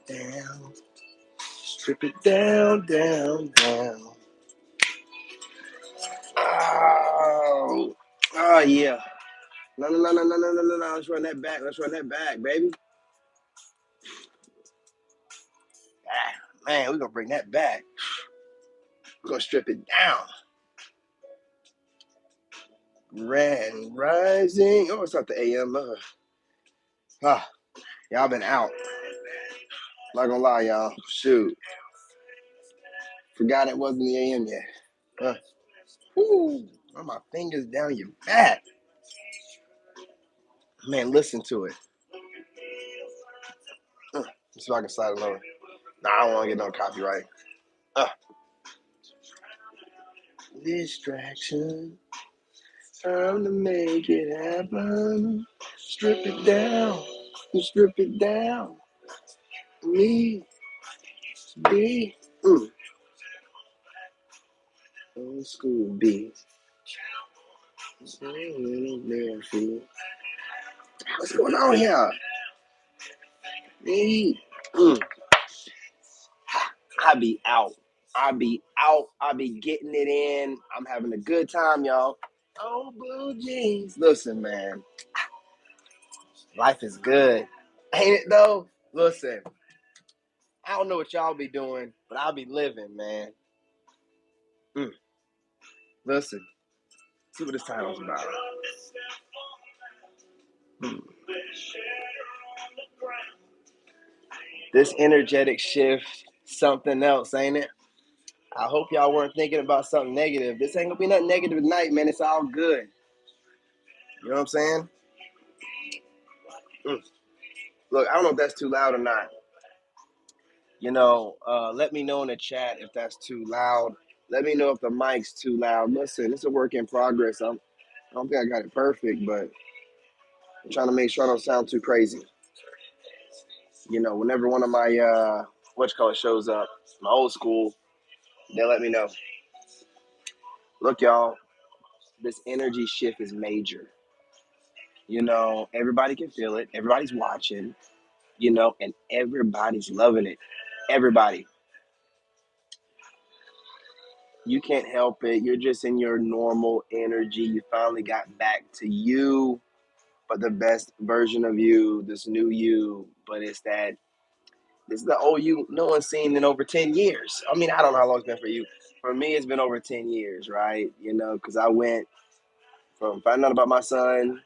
down. Strip it down, down, down. Oh, oh yeah. No, no, no, no, no, no, no, no, no. Let's run that back. Let's run that back, baby. Ah, man, we're gonna bring that back. We're gonna strip it down. Grand rising. Oh, it's not the AM. Y'all been out. Not gonna lie, y'all. Shoot. Forgot it wasn't the AM yet. Woo. Run my fingers down your back. Man, listen to it. Let's see if I can slide it lower. Nah, I don't want to get no copyright. Distraction. Time to make it happen. Strip it down. Strip it down. Me. B. Old school B. What's going on here? Me. I be out. I be out. I be getting it in. I'm having a good time, y'all. Oh, blue jeans. Listen, man. Life is good. Ain't it though? Listen. I don't know what y'all be doing, but I'll be living, man. Listen. See what this title's about. This energetic shift, something else, ain't it? I hope y'all weren't thinking about something negative. This ain't gonna be nothing negative tonight, man. It's all good. You know what I'm saying? Look, I don't know if that's too loud or not. You know, let me know in the chat if that's too loud. Let me know if the mic's too loud. Listen, it's a work in progress. I don't think I got it perfect, but I'm trying to make sure I don't sound too crazy. You know, whenever one of my shows up, my old school, they let me know. Look, y'all, this energy shift is major. You know, everybody can feel it. Everybody's watching, you know, and everybody's loving it. Everybody. You can't help it. You're just in your normal energy. You finally got back to you, but the best version of you, this new you. But this is the old you no one's seen in over 10 years. I mean, I don't know how long it's been for you. For me, it's been over 10 years, right? You know, because I went from finding out about my son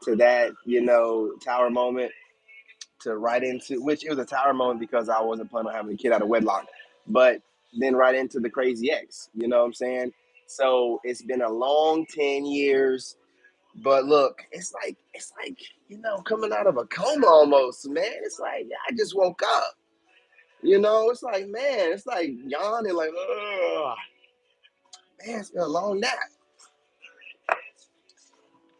to that, you know, tower moment to right into, which it was a tower moment because I wasn't planning on having a kid out of wedlock, but then right into the crazy ex, you know what I'm saying? So it's been a long 10 years, but look, it's like, you know, coming out of a coma almost, man. It's like, I just woke up, you know, it's like, man, it's like yawning, like, ugh, man, it's been a long nap.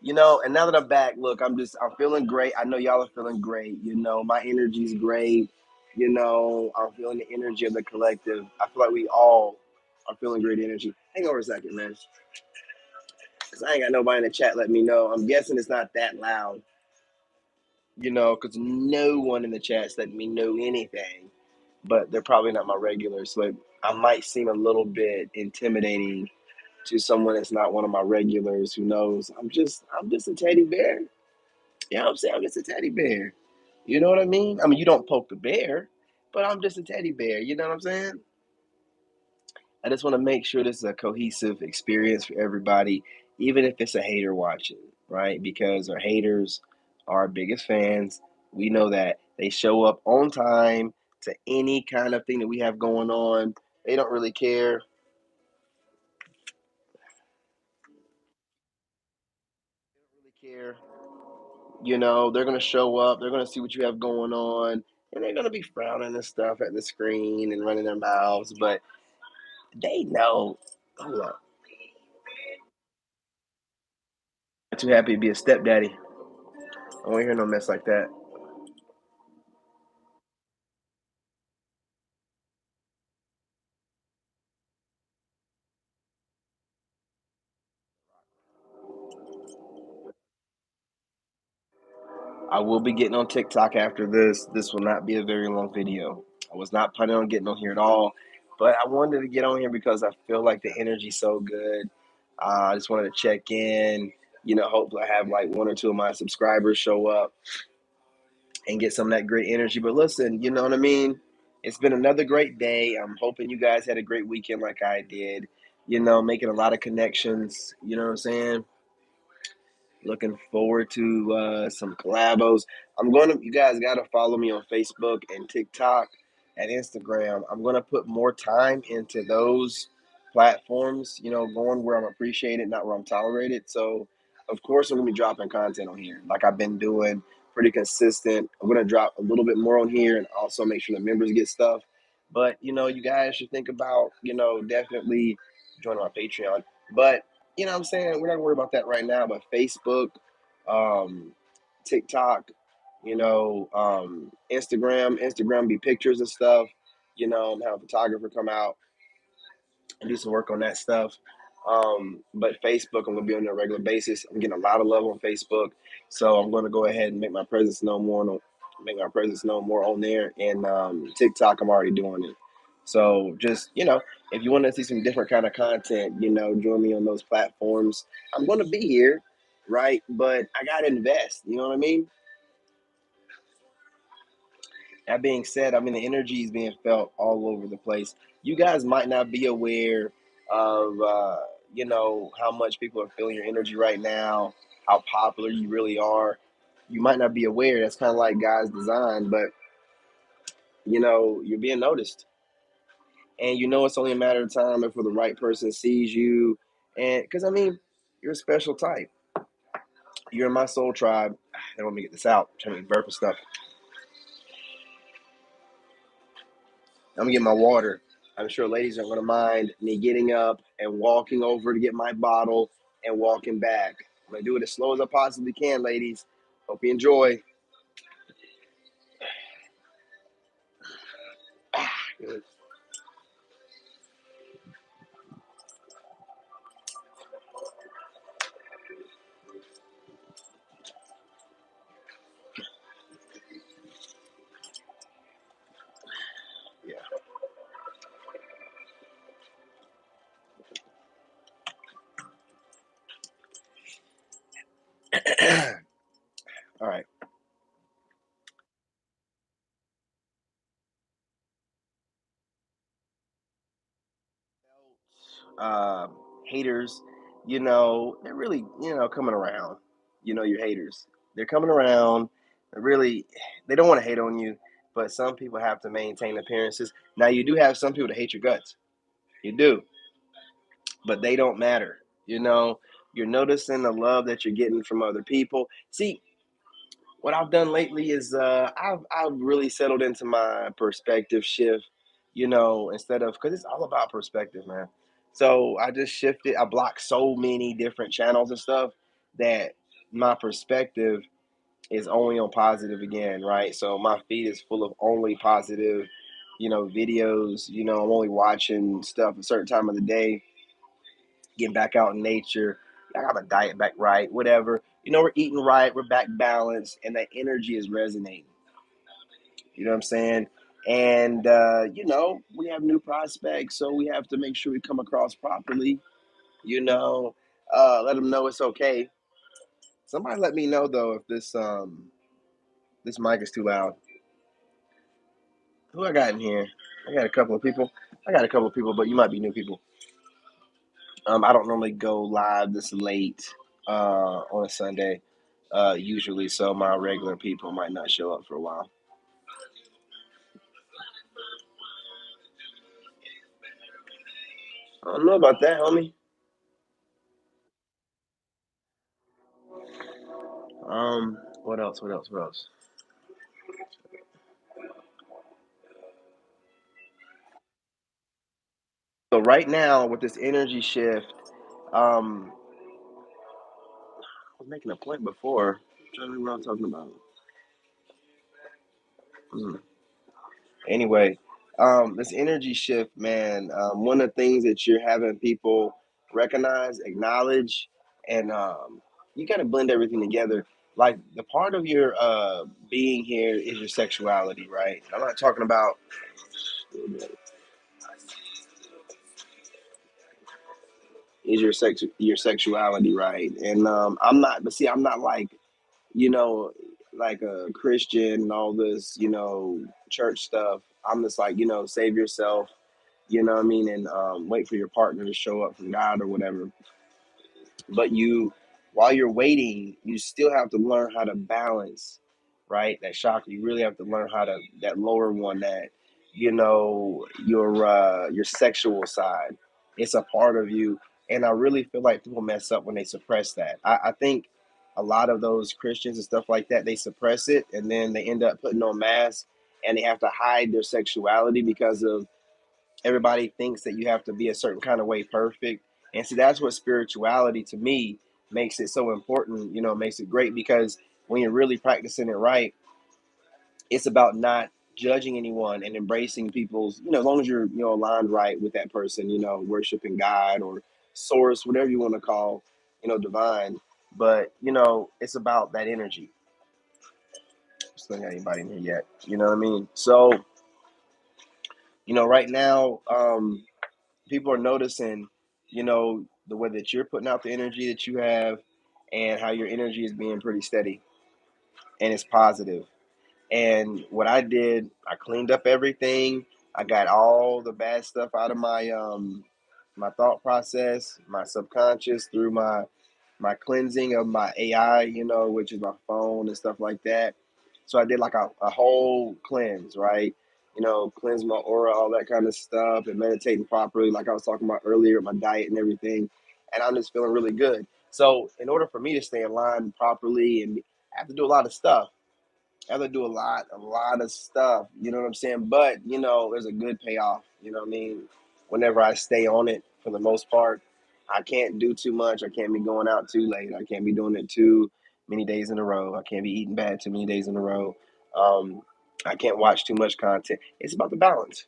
You know, and now that I'm back, look, I'm feeling great. I know y'all are feeling great. You know, my energy's great. You know, I'm feeling the energy of the collective. I feel like we all are feeling great energy. Hang over a second, man. Because I ain't got nobody in the chat let me know. I'm guessing it's not that loud, you know, because no one in the chat's letting me know anything. But they're probably not my regulars. So I might seem a little bit intimidating to someone that's not one of my regulars who knows I'm just a teddy bear. You know what I'm saying? I'm just a teddy bear. You know what I mean? I mean, you don't poke the bear, but I'm just a teddy bear. You know what I'm saying? I just want to make sure this is a cohesive experience for everybody, even if it's a hater watching, right? Because our haters are our biggest fans. We know that they show up on time to any kind of thing that we have going on. They don't really care. They don't really care. You know, they're gonna show up. They're gonna see what you have going on, and they're gonna be frowning and stuff at the screen and running their mouths. But they know. Hold up. I'm too happy to be a stepdaddy. I don't want to hear no mess like that. I will be getting on TikTok after this. This will not be a very long video. I was not planning on getting on here at all, but I wanted to get on here because I feel like the energy's so good. I just wanted to check in. Hopefully I have like one or two of my subscribers show up and get some of that great energy. But listen, you know what I mean? It's been another great day. I'm hoping you guys had a great weekend like I did. Making a lot of connections. You know what I'm saying? Looking forward to some collabos. You guys gotta follow me on Facebook and TikTok and Instagram. I'm gonna put more time into those platforms, going where I'm appreciated, not where I'm tolerated. So, of course, I'm gonna be dropping content on here like I've been doing, pretty consistent. I'm gonna drop a little bit more on here and also make sure the members get stuff. But, you guys should think about, definitely joining my Patreon. But what I'm saying? We're not gonna worry about that right now, but Facebook, um, TikTok, Instagram be pictures and stuff. Have a photographer come out and do some work on that stuff. But Facebook, I'm gonna be on a regular basis. I'm getting a lot of love on Facebook, so I'm gonna go ahead and make my presence known more on there. And TikTok, I'm already doing it. So just if you want to see some different kind of content, join me on those platforms. I'm gonna be here, right? But I gotta invest. You know what I mean? That being said, I mean the energy is being felt all over the place. You guys might not be aware of how much people are feeling your energy right now, how popular you really are. You might not be aware. That's kind of like God's design, but you're being noticed, and it's only a matter of time before the right person sees you. And because I mean, you're a special type. You're in my soul tribe. They want me to get this out. I'm trying to burp and stuff. I'm gonna get my water. I'm sure ladies aren't gonna mind me getting up and walking over to get my bottle and walking back. I'm gonna do it as slow as I possibly can, ladies. Hope you enjoy. Yeah. All right. uh, Haters, they're really, coming around. Your haters, they're coming around. They're really, they don't want to hate on you, but some people have to maintain appearances. Now, you do have some people that hate your guts. You do, but they don't matter. You're noticing the love that you're getting from other people. See, what I've done lately is I've really settled into my perspective shift. Instead of because it's all about perspective, man. So I just shifted. I blocked so many different channels and stuff that my perspective is only on positive again, right? So my feed is full of only positive, videos. I'm only watching stuff a certain time of the day, getting back out in nature. I got my diet back right, whatever. We're eating right, we're back balanced, and that energy is resonating. You know what I'm saying? And we have new prospects, so we have to make sure we come across properly. Let them know it's okay. Somebody let me know though if this mic is too loud. Who I got in here? I got a couple of people. But you might be new people. I don't normally go live this late on a Sunday, usually, so my regular people might not show up for a while. I don't know about that, homie. What else? What else? What else? So right now with this energy shift, I was making a point before. I'm trying to remember what I'm talking about. Hmm. Anyway, this energy shift, man. One of the things that you're having people recognize, acknowledge, and you got to blend everything together. like the part of your being here is your sexuality, right? I'm not talking about is your sexuality, right? And I'm not, but see, I'm not like, you know, like a Christian and all this, church stuff. I'm just like, save yourself, you know what I mean, and wait for your partner to show up from God or whatever. But while you're waiting, you still have to learn how to balance, right? That chakra. You really have to learn how to that lower one, that your sexual side. It's a part of you, and I really feel like people mess up when they suppress that. I think a lot of those Christians and stuff like that, they suppress it, and then they end up putting on masks, and they have to hide their sexuality because of everybody thinks that you have to be a certain kind of way perfect. And see, that's what spirituality to me makes it so important, makes it great, because when you're really practicing it right, it's about not judging anyone and embracing people's, as long as you're, aligned right with that person, worshiping God or source, whatever you want to call, divine. But, it's about that energy. Still not got anybody in here yet. You know what I mean? So, right now, people are noticing, the way that you're putting out the energy that you have, and how your energy is being pretty steady and it's positive. And what I did, I cleaned up everything. I got all the bad stuff out of my thought process, my subconscious, through my cleansing of my AI, which is my phone and stuff like that. So I did like a whole cleanse, right? Cleanse my aura, all that kind of stuff, and meditating properly, like I was talking about earlier, my diet and everything. And I'm just feeling really good. So in order for me to stay in line properly, and I have to do a lot of stuff. I have to do a lot of stuff. You know what I'm saying? But there's a good payoff. You know what I mean? Whenever I stay on it, for the most part, I can't do too much. I can't be going out too late. I can't be doing it too many days in a row. I can't be eating bad too many days in a row. Um, I can't watch too much content. It's about the balance.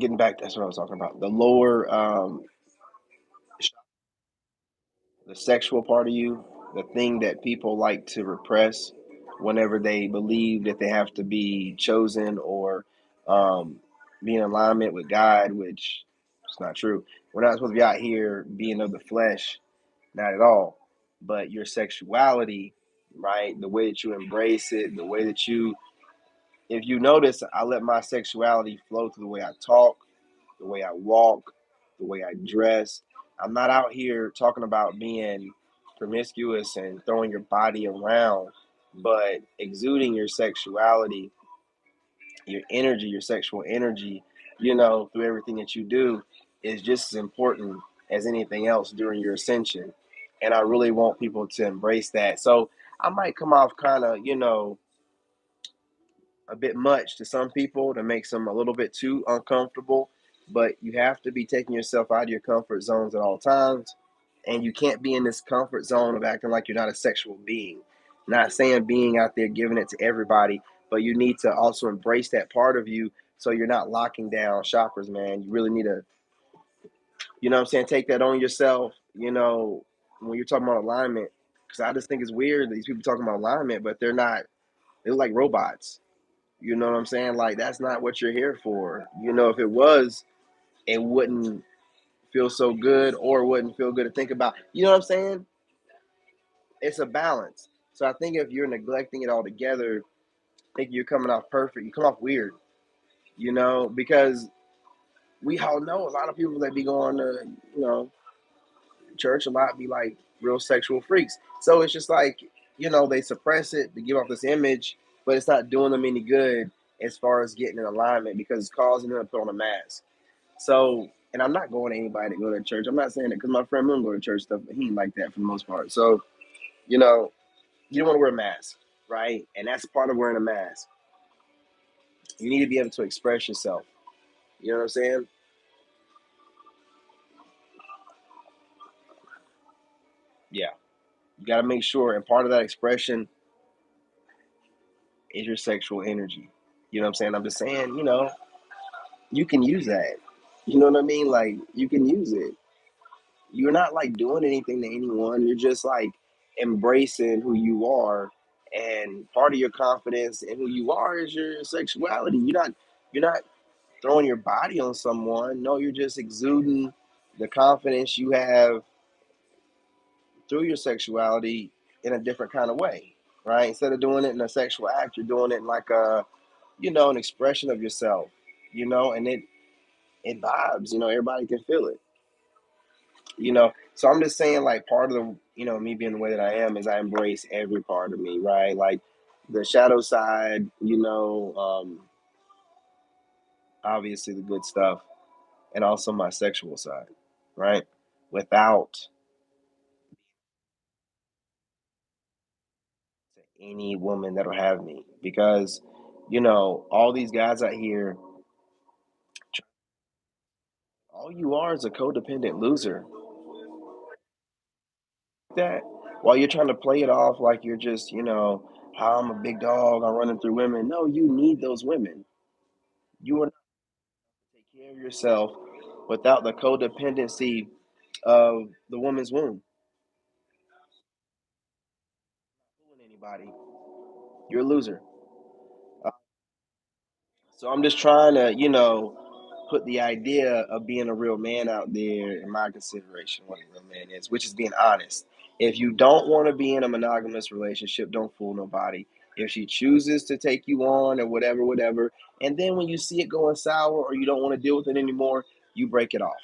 Getting back, that's what I was talking about. The lower the sexual part of you, the thing that people like to repress whenever they believe that they have to be chosen, or um, be in alignment with God, which is not true. We're not supposed to be out here being of the flesh, not at all. But your sexuality, right? The way that you embrace it, the way that if you notice, I let my sexuality flow through the way I talk, the way I walk, the way I dress. I'm not out here talking about being promiscuous and throwing your body around, but exuding your sexuality, your energy, your sexual energy, through everything that you do, is just as important as anything else during your ascension. And I really want people to embrace that. So I might come off kind of, a bit much to some people, to make them a little bit too uncomfortable. But you have to be taking yourself out of your comfort zones at all times. And you can't be in this comfort zone of acting like you're not a sexual being. Not saying being out there giving it to everybody, but you need to also embrace that part of you, so you're not locking down chakras, man. You really need to, what I'm saying, take that on yourself, when you're talking about alignment. Because I just think it's weird that these people talking about alignment, but they're not, they're like robots. You know what I'm saying? Like, that's not what you're here for. If it was, it wouldn't feel so good, or wouldn't feel good to think about. You know what I'm saying? It's a balance. So I think if you're neglecting it altogether, think you're coming off perfect, you come off weird, because we all know a lot of people that be going to, church a lot, be like real sexual freaks. So it's just like, they suppress it to give off this image, but it's not doing them any good as far as getting in alignment, because it's causing them to put on a mask. So, and I'm not going to anybody to go to church. I'm not saying that, because my friend Moon go to church stuff, but he ain't like that for the most part. So, you know, you don't want to wear a mask, right? And that's part of wearing a mask. You need to be able to express yourself. You know what I'm saying? Yeah. You got to make sure, and part of that expression is your sexual energy. You know what I'm saying? I'm just saying, you can use that. You know what I mean? Like, you can use it. you're not like doing anything to anyone. You're just like embracing who you are, and part of your confidence in who you are is your sexuality. You're not throwing your body on someone. No, you're just exuding the confidence you have through your sexuality in a different kind of way, right? Instead of doing it in a sexual act, you're doing it in like a, an expression of yourself, and it vibes. Everybody can feel it. So I'm just saying, like, part of the, me being the way that I am is I embrace every part of me, right? Like the shadow side, obviously the good stuff, and also my sexual side, right? Without any woman that'll have me, because all these guys out here, all you are is a codependent loser. That while you're trying to play it off like you're just, how I'm a big dog, I'm running through women. No, you need those women. You are not take care of yourself without the codependency of the woman's womb. Fooling anybody, you're a loser. Uh, So I'm just trying to, put the idea of being a real man out there in my consideration, what a real man is, which is being honest. If you don't want to be in a monogamous relationship, don't fool nobody. If she chooses to take you on or whatever, whatever, and then when you see it going sour or you don't want to deal with it anymore, you break it off.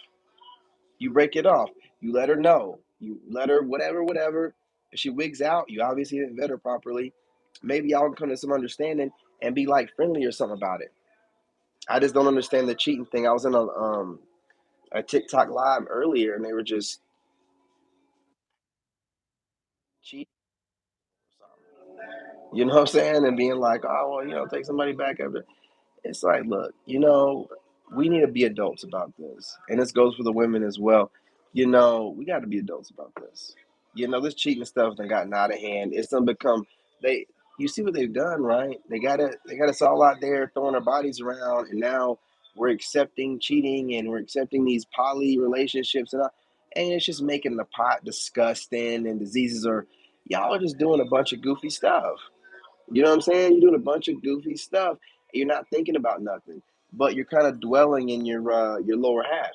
You break it off. You let her know. You let her whatever, whatever. If she wigs out, you obviously didn't vet her properly. Maybe y'all can come to some understanding and be like friendly or something about it. I just don't understand the cheating thing. I was in a TikTok live earlier, and they were just cheating. You know what I'm saying? And being like, oh, well, take somebody back after. It's like, look, we need to be adults about this, and this goes for the women as well. We got to be adults about this. This cheating stuff done gotten out of hand. It's done become they. You see what they've done, right? They got us all out there throwing our bodies around, and now we're accepting cheating and we're accepting these poly relationships, and it's just making the pot disgusting, and diseases are y'all are just doing a bunch of goofy stuff. You know what I'm saying? You're doing a bunch of goofy stuff. You're not thinking about nothing, but you're kind of dwelling in your lower half.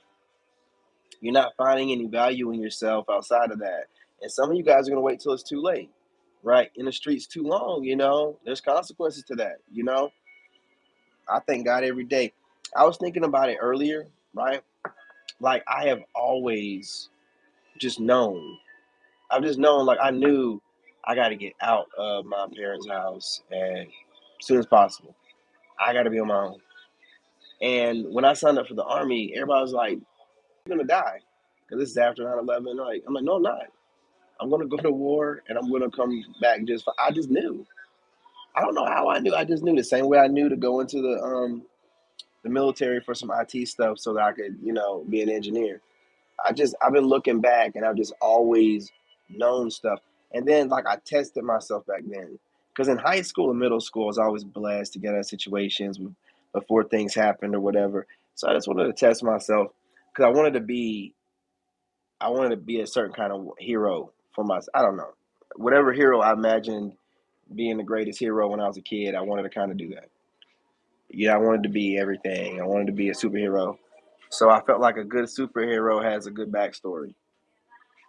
You're not finding any value in yourself outside of that. And some of you guys are gonna wait till it's too late, right? In the streets too long. There's consequences to that. I thank God every day. I was thinking about it earlier, right? Like I have always just known. I've just known, like I knew I got to get out of my parents' house and as soon as possible. I got to be on my own. And when I signed up for the army, everybody was like, "You're gonna die," because this is after 9/11. Like, I'm like, "No, I'm not. I'm gonna go to war and I'm gonna come back just." I just knew. I don't know how I knew. I just knew the same way I knew to go into the military for some IT stuff so that I could, be an engineer. I've been looking back and I've just always known stuff. And then like I tested myself back then. Because in high school and middle school, I was always blessed to get out of situations before things happened or whatever. So I just wanted to test myself because I wanted to be a certain kind of hero for myself. I don't know. Whatever hero I imagined being the greatest hero when I was a kid, I wanted to kind of do that. Yeah, I wanted to be everything. I wanted to be a superhero. So I felt like a good superhero has a good backstory.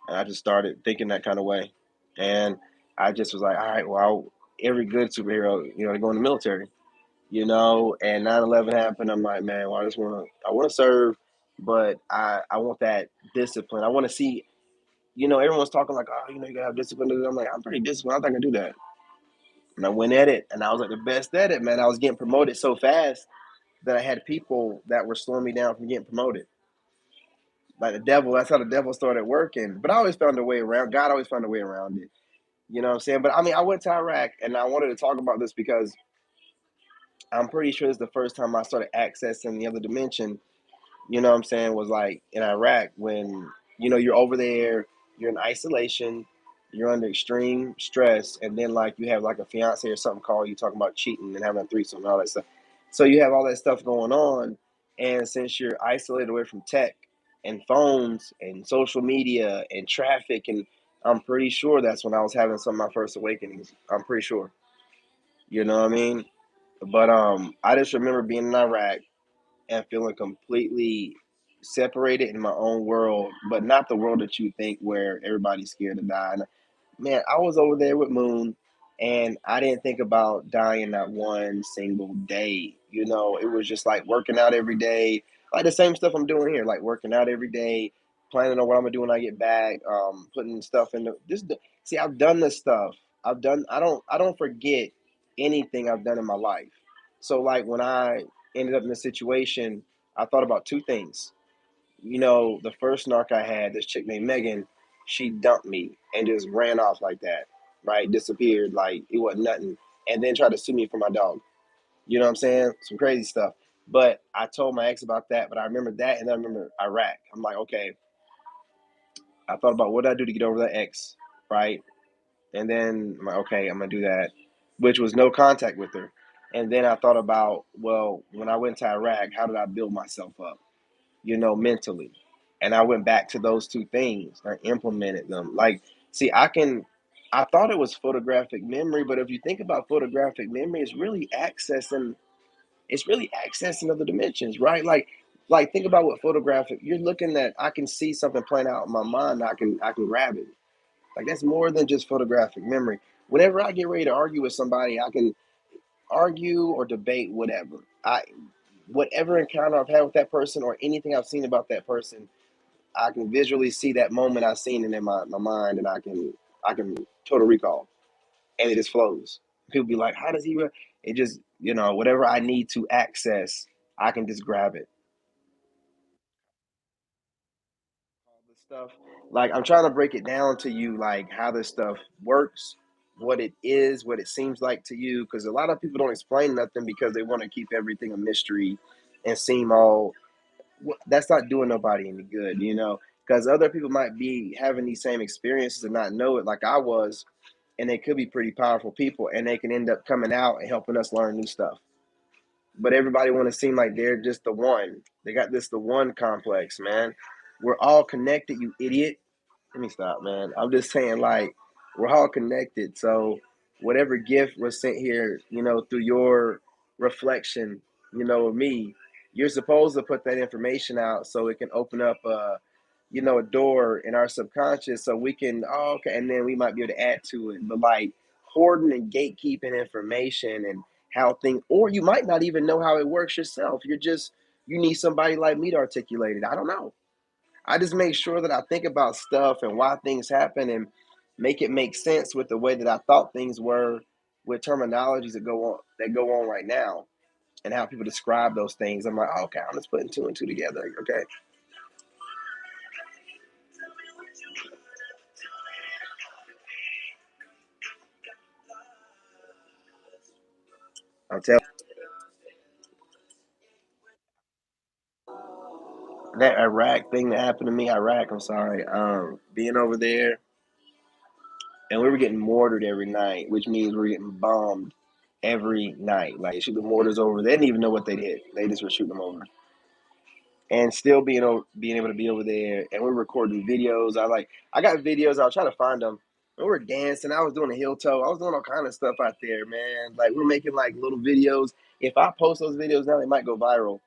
And I just started thinking that kind of way. And I just was like, all right, well, every good superhero, they go in the military, and 9/11 happened. I'm like, man, well, I want to serve, but I want that discipline. I want to see, everyone's talking like, oh, you gotta have discipline. I'm like, I'm pretty disciplined. I think I can do that. And I went at it and I was like the best at it, man. I was getting promoted so fast that I had people that were slowing me down from getting promoted. Like the devil, that's how the devil started working. But I always found a way around. God always found a way around it. You know what I'm saying? But I mean, I went to Iraq and I wanted to talk about this because I'm pretty sure it's the first time I started accessing the other dimension, what I'm saying, was like in Iraq when, you're over there, you're in isolation, you're under extreme stress, and then like you have like a fiance or something called you talking about cheating and having a threesome and all that stuff. So you have all that stuff going on, and since you're isolated away from tech, and phones and social media and traffic. And I'm pretty sure that's when I was having some of my first awakenings. I'm pretty sure. You know what I mean? But I just remember being in Iraq and feeling completely separated in my own world, but not the world that you think where everybody's scared to die. Man, I was over there with Moon, and I didn't think about dying not one single day. You know, it was just like working out every day, like the same stuff I'm doing here, like working out every day, planning on what I'm gonna do when I get back, putting stuff in the this. See, I've done this stuff. I've done. I don't forget anything I've done in my life. So like when I ended up in a situation, I thought about two things. You know, the first narc I had, this chick named Megan, she dumped me and just ran off like that, right? Disappeared like it wasn't nothing, and then tried to sue me for my dog. You know what I'm saying? Some crazy stuff. But I told my ex about that, but I remember that, and then I remember Iraq. I'm like, okay, I thought about what did I do to get over that ex, right? And then I'm like, okay, I'm gonna do that, which was no contact with her. And then I thought about, well, when I went to Iraq, how did I build myself up? You know, mentally. And I went back to those two things. I implemented them. Like, see, I thought it was photographic memory, but if you think about photographic memory, it's really accessing other dimensions, right? Like think about what photographic you're looking at. I can see something playing out in my mind. I can grab it. Like that's more than just photographic memory. Whenever I get ready to argue with somebody, I can argue or debate whatever encounter I've had with that person or anything I've seen about that person, I can visually see that moment I've seen it in my mind, and I can total recall, and it just flows. People be like, "How does he?" It just whatever I need to access, I can just grab it. All this stuff, like I'm trying to break it down to you, like how this stuff works, what it is, what it seems like to you, because a lot of people don't explain nothing because they want to keep everything a mystery and seem all that's not doing nobody any good, because other people might be having these same experiences and not know it like I was, and they could be pretty powerful people, and they can end up coming out and helping us learn new stuff. But everybody want to seem like they're just the one. They got this the one complex, man. We're all connected, you idiot. Let me stop, man. I'm just saying, like, we're all connected. So, whatever gift was sent here, through your reflection, of me, you're supposed to put that information out so it can open up a door in our subconscious so we can, oh, okay, and then we might be able to add to it. But, like, hoarding and gatekeeping information and how things, or you might not even know how it works yourself. You need somebody like me to articulate it. I don't know. I just make sure that I think about stuff and why things happen and make it make sense with the way that I thought things were with terminologies that go on right now and how people describe those things. I'm like, oh, okay, I'm just putting two and two together. Okay. I'll tell that Iraq thing that happened to me, I'm sorry, being over there, and we were getting mortared every night, which means we are getting bombed every night. Like, shoot the mortars over. They didn't even know what they did. They just were shooting them over. And still being able to be over there, and we're recording videos. I got videos. I'll try to find them. We were dancing. I was doing a heel toe. I was doing all kind of stuff out there, man. Like we're making like little videos. If I post those videos now, they might go viral.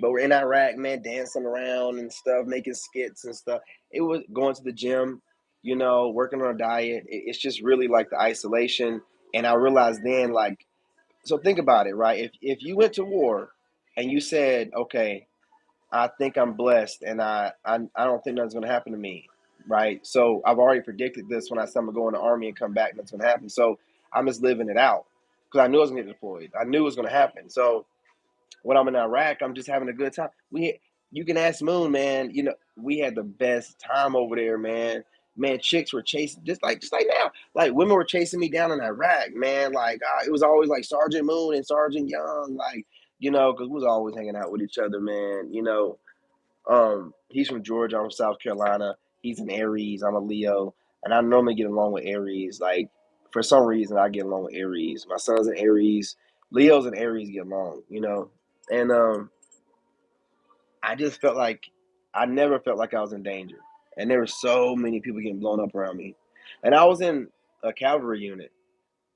But we're in Iraq, man, dancing around and stuff, making skits and stuff. It was going to the gym, working on a diet. It's just really like the isolation. And I realized then, like, so think about it, right? If you went to war and you said, okay, I think I'm blessed, and I don't think nothing's gonna happen to me, right? So I've already predicted this when I said I'm gonna go in the army and come back, and that's gonna happen. So I'm just living it out because I knew I was gonna get deployed. I knew it was gonna happen. So when I'm in Iraq, I'm just having a good time. You can ask Moon, man. We had the best time over there, man. Man, chicks were chasing just like now. Like women were chasing me down in Iraq, man. Like it was always like Sergeant Moon and Sergeant Young, like because we was always hanging out with each other, man. He's from Georgia. I'm from South Carolina. He's an Aries. I'm a Leo, and I normally get along with Aries. Like for some reason, I get along with Aries. My son's an Aries. Leos and Aries get along, and I just felt like I never felt like I was in danger. And there were so many people getting blown up around me. And I was in a cavalry unit.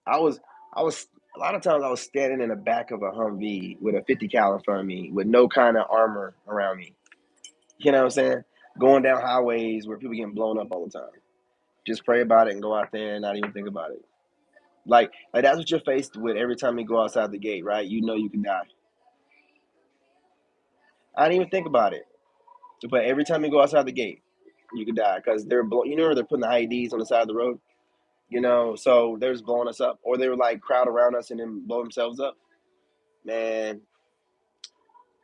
I was I was a lot of times I was standing in the back of a Humvee with a 50 cal in front of me with no kind of armor around me. You know what I'm saying? Going down highways where people getting blown up all the time. Just pray about it and go out there and not even think about it. Like that's what you're faced with every time you go outside the gate, right? You know you can die. I didn't even think about it. But every time you go outside the gate, you could die because you know, they're putting the IEDs on the side of the road. You know, so they're just blowing us up, or they were like crowd around us and then blow themselves up. Man,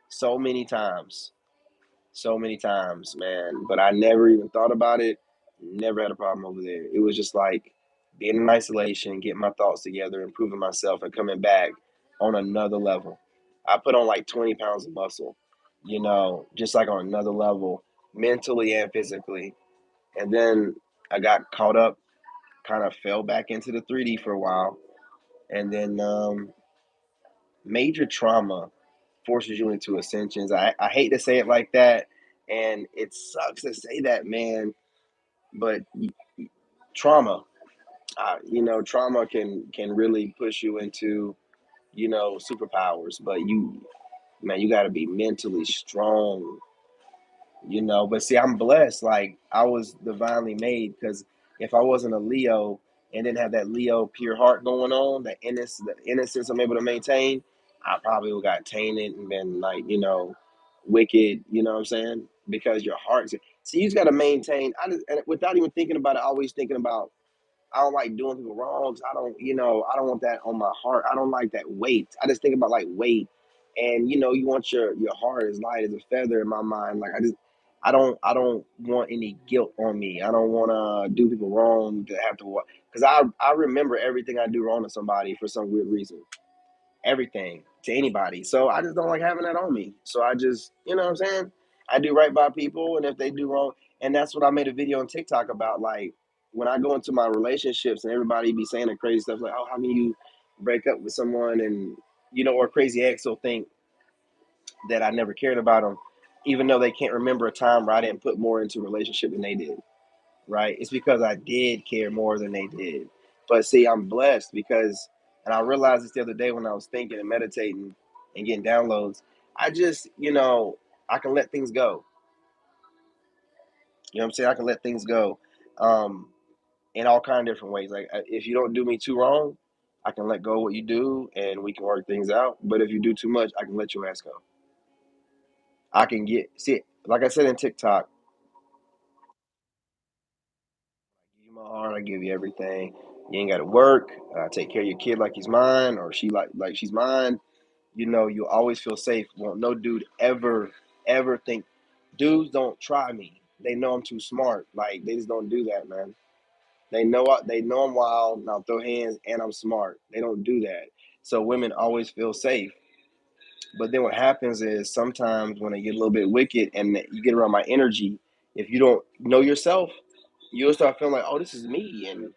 so many times, so many times, man. But I never even thought about it. Never had a problem over there. It was just like being in isolation, getting my thoughts together, improving myself, and coming back on another level. I put on like 20 pounds of muscle, you know, just like on another level, mentally and physically. And then I got caught up, kind of fell back into the 3D for a while, and then major trauma forces you into ascensions. I hate to say it like that, and it sucks to say that, man. But trauma, you know, trauma can really push you into, you know, superpowers. But man, you got to be mentally strong, you know. But see, I'm blessed. Like I was divinely made because if I wasn't a Leo and didn't have that Leo pure heart going on, the innocence I'm able to maintain, I probably would got tainted and been like, you know, wicked. You know what I'm saying? Because your heart. See, you just got to maintain. And without even thinking about it, always thinking about I don't like doing people wrongs. I don't, you know, I don't want that on my heart. I don't like that weight. I just think about like weight, and you know, you want your heart as light as a feather in my mind. Like I don't want any guilt on me. I don't want to do people wrong to have to because I remember everything I do wrong to somebody for some weird reason, everything to anybody. So I just don't like having that on me. So I just, you know what I'm saying? I do right by people, and if they do wrong, and that's what I made a video on TikTok about. Like when I go into my relationships, and everybody be saying the crazy stuff like, "Oh, how can you break up with someone?" and you know, or crazy ex will think that I never cared about them, even though they can't remember a time where I didn't put more into a relationship than they did, right? It's because I did care more than they did. But see, I'm blessed because, and I realized this the other day when I was thinking and meditating and getting downloads. I just, you know, I can let things go. You know what I'm saying? I can let things go, um, in all kind of different ways. Like if you don't do me too wrong, I can let go of what you do and we can work things out. But if you do too much, I can let your ass go. I can get see, like I said in TikTok, give you my heart, I give you everything. You ain't got to work. Take care of your kid like he's mine, or she like she's mine. You know, you always feel safe. Won't no dude ever think dudes don't try me. They know I'm too smart. Like they just don't do that, man. They know I'm wild and I'll throw hands and I'm smart. They don't do that. So women always feel safe. But then what happens is sometimes when they get a little bit wicked and you get around my energy, if you don't know yourself, you'll start feeling like, oh, this is me. And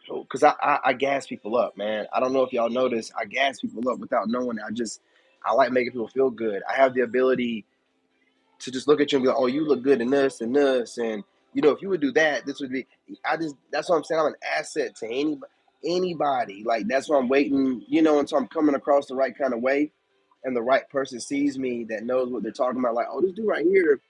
because I gas people up, man. I don't know if y'all notice, I gas people up without knowing it. I like making people feel good. I have the ability to just look at you and be like, oh, you look good in this and this. And, you know, if you would do that, this would be, that's what I'm saying. I'm an asset to anybody. Like, that's why I'm waiting, you know, until I'm coming across the right kind of way and the right person sees me that knows what they're talking about. Like, oh, this dude right here,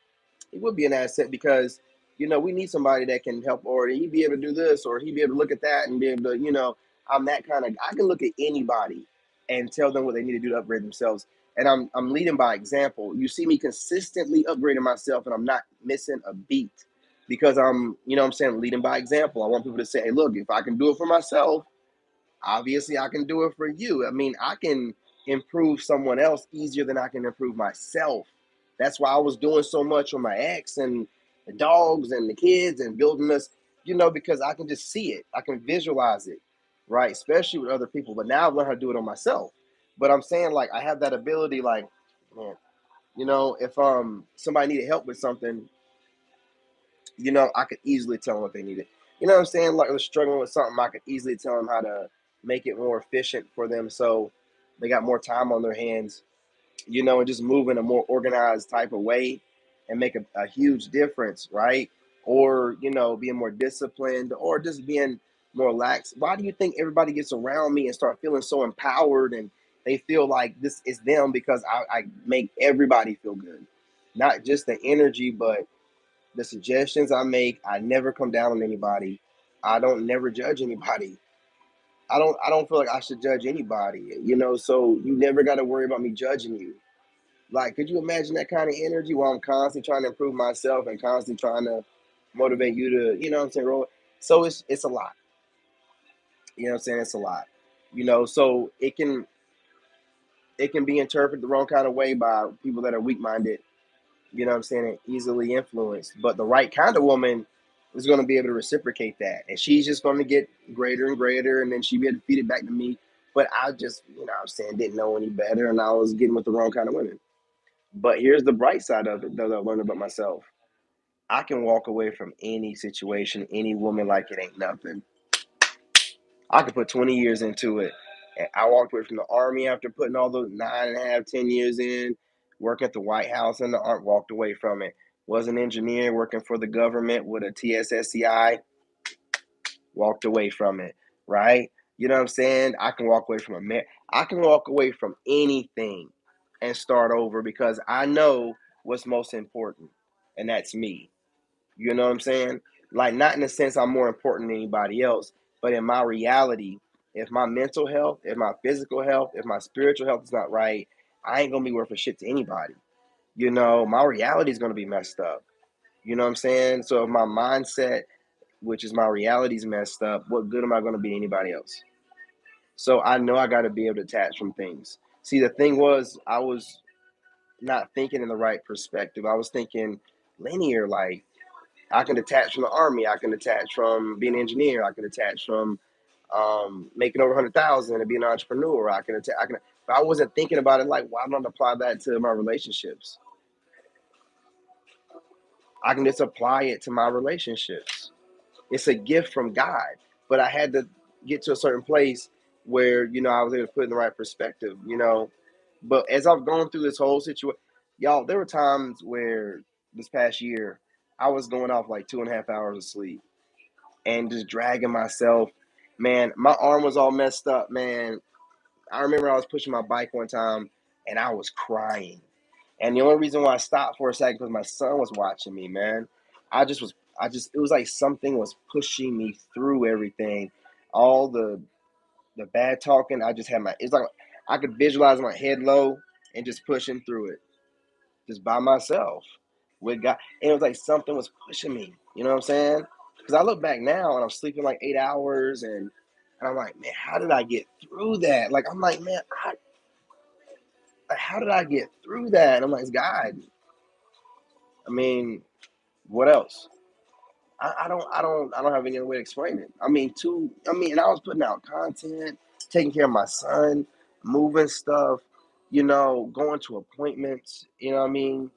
he would be an asset because you know we need somebody that can help, or he'd be able to do this, or he'd be able to look at that and be able to, you know, I'm that kind of. I can look at anybody and tell them what they need to do to upgrade themselves, and I'm leading by example. You see me consistently upgrading myself, and I'm not missing a beat because I'm, you know, what I'm saying, leading by example. I want people to say, hey, look, if I can do it for myself, obviously I can do it for you. I mean, I can improve someone else easier than I can improve myself. That's why I was doing so much on my ex and the dogs and the kids and building this, you know, because I can just see it. I can visualize it, right? Especially with other people. But now I've learned how to do it on myself. But I'm saying, like, I have that ability, like, man, you know, if somebody needed help with something, you know, I could easily tell them what they needed. You know what I'm saying? Like they're struggling with something, I could easily tell them how to make it more efficient for them so they got more time on their hands, you know, and just move in a more organized type of way. and make a huge difference, right? Or, being more disciplined or just being more lax. Why do you think everybody gets around me and start feeling so empowered and they feel like this is them because I make everybody feel good? Not just the energy, but the suggestions I make. I never come down on anybody. I don't never judge anybody. I don't feel like I should judge anybody, so you never got to worry about me judging you. Like, could you imagine that kind of energy while I'm constantly trying to improve myself and constantly trying to motivate you to, what I'm saying, roll? So it's a lot. You know what I'm saying? It's a lot. So it can be interpreted the wrong kind of way by people that are weak minded, you know what I'm saying, and easily influenced. But the right kind of woman is going to be able to reciprocate that. And she's just going to get greater and greater. And then she be able to feed it back to me. But I just, what I'm saying, didn't know any better. And I was getting with the wrong kind of women. But here's the bright side of it, though, that I learned about myself. I can walk away from any situation, any woman like it ain't nothing. I could put 20 years into it. And I walked away from the army after putting all those 9.5, 10 years in, work at the White House and the art, walked away from it. Was an engineer working for the government with a TSSCI, walked away from it, right? You know what I'm saying? I can walk away from I can walk away from anything and start over because I know what's most important, and that's me. You know what I'm saying? Like, not in the sense I'm more important than anybody else, but in my reality, if my mental health, if my physical health, if my spiritual health is not right, I ain't gonna be worth a shit to anybody. My reality is gonna be messed up. You know what I'm saying? So if my mindset, which is my reality, is messed up, what good am I gonna be to anybody else? So I know I gotta be able to detach from things. See, the thing was, I was not thinking in the right perspective. I was thinking linear, like I can detach from the army. I can detach from being an engineer. I can detach from making over 100,000 and being an entrepreneur. I can attach. But I wasn't thinking about it like, why don't I apply that to my relationships? I can just apply it to my relationships. It's a gift from God, but I had to get to a certain place where I was able to put it in the right perspective. But as I've gone through this whole situation, y'all, there were times where this past year I was going off like 2.5 hours of sleep and just dragging myself. Man, my arm was all messed up, man. I remember I was pushing my bike one time and I was crying. And the only reason why I stopped for a second because my son was watching me, man. It was like something was pushing me through everything. All the bad talking, I just had it's like I could visualize my head low and just pushing through it just by myself with God. And it was like something was pushing me. You know what I'm saying? Because I look back now and I'm sleeping like 8 hours and I'm like, man, how did I get through that? Like, I'm like, man, how did I get through that? And I'm like, it's God. I mean, what else? I don't have any other way to explain it. And I was putting out content, taking care of my son, moving stuff, going to appointments. You know what I mean?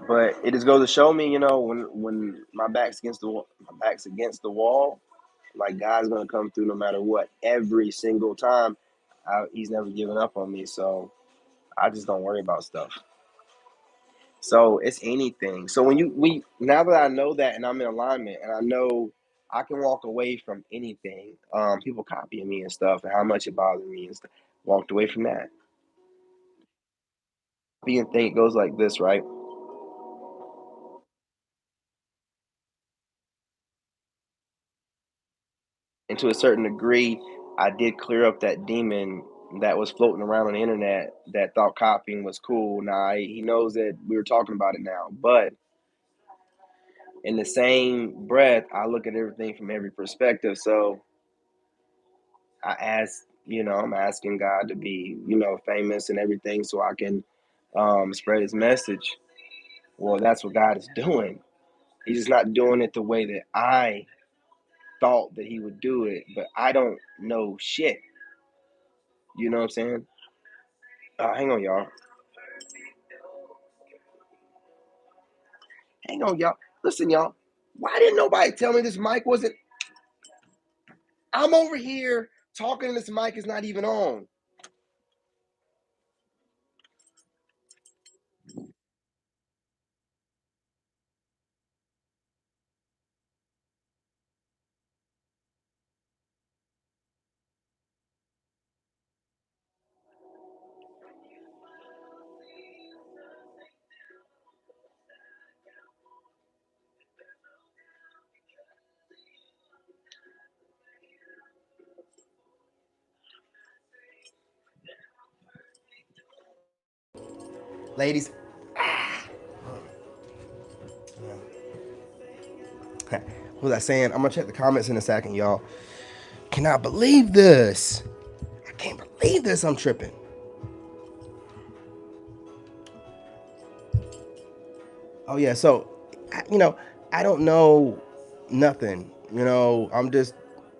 But it just goes to show me, when my back's against the wall, like God's gonna come through no matter what. Every single time, He's never given up on me. So I just don't worry about stuff. So it's anything. So when we now that I know that and I'm in alignment and I know I can walk away from anything, people copying me and stuff and how much it bothered me and stuff. Walked away from that. Being thing it goes like this, right? And to a certain degree, I did clear up that demon that was floating around on the internet that thought copying was cool. Now he knows that we were talking about it now, but in the same breath, I look at everything from every perspective. So I'm asking God to be, famous and everything so I can spread His message. Well, that's what God is doing. He's just not doing it the way that I thought that He would do it, but I don't know shit. You know what I'm saying? Hang on, y'all. Hang on, y'all. Listen, y'all. Why didn't nobody tell me this mic wasn't? I'm over here talking and this mic is not even on. Ladies, what was I saying? I'm gonna check the comments in a second, y'all. Cannot believe this. I can't believe this. I'm tripping. Oh yeah, so I don't know nothing. I'm just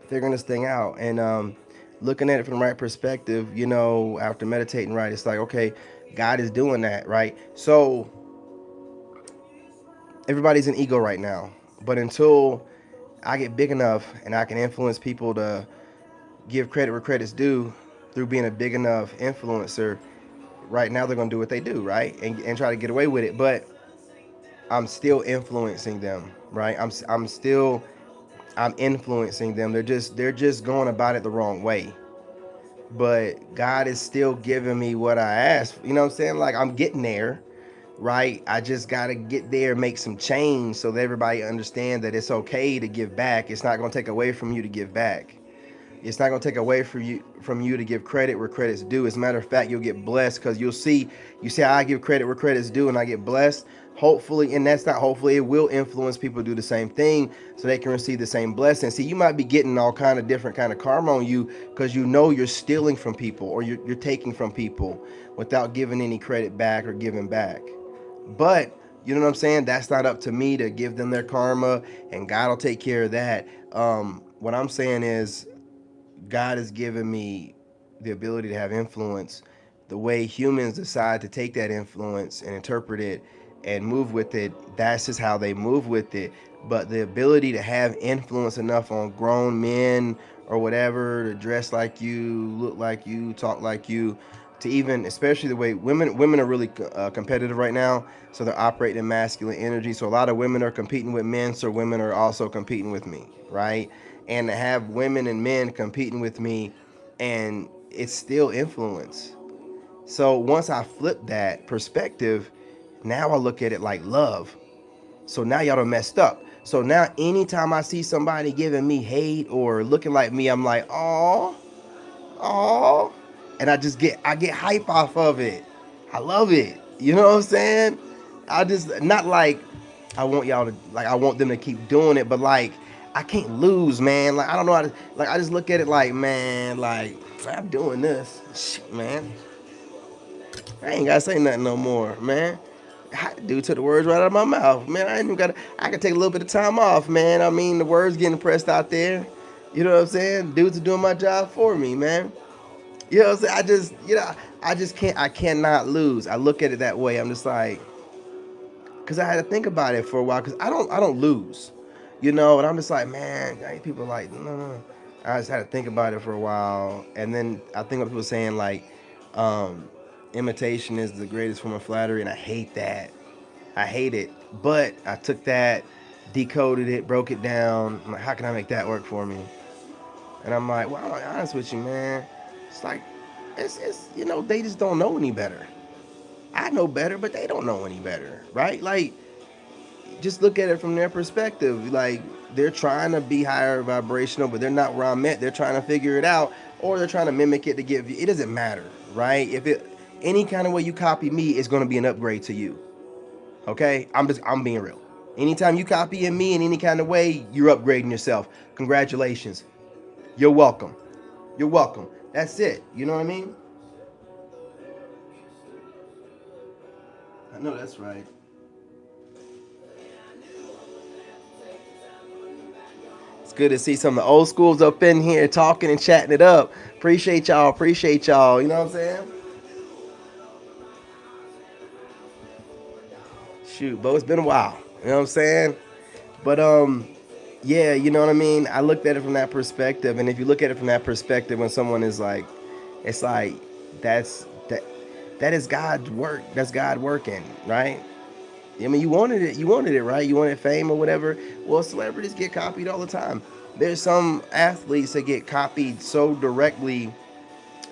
figuring this thing out and looking at it from the right perspective. After meditating, right, it's like okay, God is doing that, right? So everybody's an ego right now, but until I get big enough and I can influence people to give credit where credit's due through being a big enough influencer, right now they're gonna do what they do, right, and try to get away with it, but I'm still influencing them, right? I'm influencing them. They're just going about it the wrong way. But God is still giving me what I asked. You know what I'm saying? Like I'm getting there, right? I just gotta get there, make some change so that everybody understand that it's okay to give back. It's not gonna take away from you to give back. It's not gonna take away from you to give credit where credit's due. As a matter of fact, you'll get blessed because you see how I give credit where credit's due and I get blessed. Hopefully, and that's not hopefully, it will influence people to do the same thing so they can receive the same blessing. See, you might be getting all kind of different kind of karma on you because you're stealing from people or you're taking from people without giving any credit back or giving back. But you know what I'm saying? That's not up to me to give them their karma, and God will take care of that. What I'm saying is God has given me the ability to have influence. The way humans decide to take that influence and interpret it and move with it, that's just how they move with it. But the ability to have influence enough on grown men or whatever to dress like you, look like you, talk like you, to even, especially the way women are really competitive right now. So they're operating in masculine energy. So a lot of women are competing with men. So women are also competing with me, right? And to have women and men competing with me, and it's still influence. So once I flip that perspective, now I look at it like love. So now y'all done messed up. So now anytime I see somebody giving me hate or looking like me, I'm like, oh, oh, and I get hype off of it. I love it. You know what I'm saying? I just not like I want y'all to like I want them to keep doing it, but like I can't lose, man. Like I don't know how to like I just look at it like man, like I'm doing this, shit, man. I ain't gotta say nothing no more, man. Dude took the words right out of my mouth, man. I ain't even gotta. I can take a little bit of time off, man. I mean, the words getting pressed out there. You know what I'm saying? Dudes are doing my job for me, man. You know what I'm saying? I just can't. I cannot lose. I look at it that way. I'm just like, because I had to think about it for a while. Because I don't lose, And I'm just like, man, people are like, no, no, no. I just had to think about it for a while, and then I think what people saying like, um, imitation is the greatest form of flattery, and I hate that. I hate it. But I took that, decoded it, broke it down. I'm like, how can I make that work for me? And I'm like, well, I'm be honest with you, man. It's like, it's they just don't know any better. I know better, but they don't know any better, right? Like, just look at it from their perspective. Like, they're trying to be higher vibrational, but they're not where I'm at. They're trying to figure it out, or they're trying to mimic it to give you. It doesn't matter, right? If it any kind of way you copy me, it's going to be an upgrade to you. Okay, I'm being real. Anytime you copying me in any kind of way, you're upgrading yourself. Congratulations. You're welcome. You're welcome. That's it. You know what I mean? I know that's right. It's good to see some of the old schools up in here talking and chatting it up. Appreciate y'all. Appreciate y'all. You know what I'm saying? Shoot, but it's been a while. You know what I'm saying? But Yeah, you know what I mean? I looked at it from that perspective, and if you look at it from that perspective, when someone is like, it's like that is God's work. That's God working, right? I mean, you wanted it, right? You wanted fame or whatever. Well, celebrities get copied all the time. There's some athletes that get copied so directly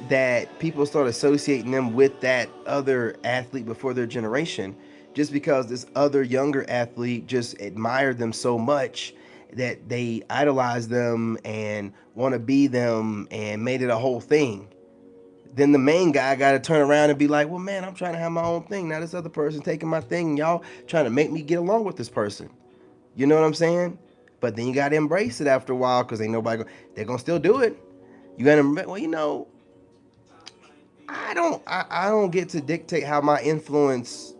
that people start associating them with that other athlete before their generation, just because this other younger athlete just admired them so much that they idolize them and want to be them and made it a whole thing. Then the main guy got to turn around and be like, well, man, I'm trying to have my own thing. Now this other person taking my thing, and y'all trying to make me get along with this person. You know what I'm saying? But then you got to embrace it after a while, because ain't nobody they're going to still do it. You got to, well, I don't get to dictate how my influence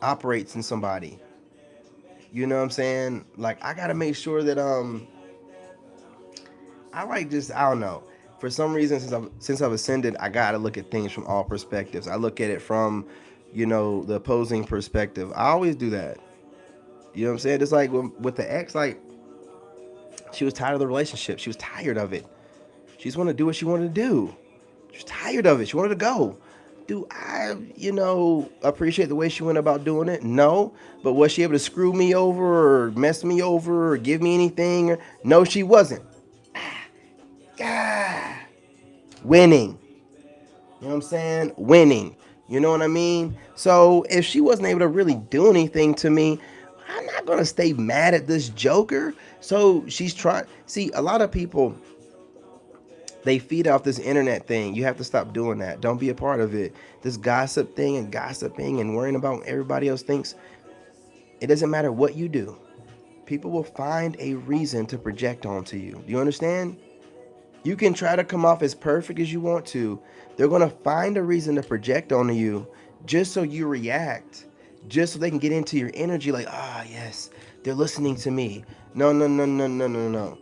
operates in somebody. You know what I'm saying? Like, I got to make sure that I like just, I don't know. For some reason, since I've ascended, I got to look at things from all perspectives. I look at it from, the opposing perspective. I always do that. You know what I'm saying? Just like with the ex, like, she was tired of the relationship. She was tired of it. She just wanted to do what she wanted to do. She was tired of it. She wanted to go. Do I, appreciate the way she went about doing it? No. But was she able to screw me over or mess me over or give me anything? No, she wasn't. Ah, winning. You know what I'm saying? Winning. You know what I mean? So if she wasn't able to really do anything to me, I'm not gonna stay mad at this joker. So she's trying. See, a lot of people, they feed off this internet thing. You have to stop doing that. Don't be a part of it. This gossip thing and gossiping and worrying about what everybody else thinks. It doesn't matter what you do. People will find a reason to project onto you. Do you understand? You can try to come off as perfect as you want to. They're going to find a reason to project onto you just so you react, just so they can get into your energy like, ah, yes, they're listening to me. No, no, no, no, no, no, no.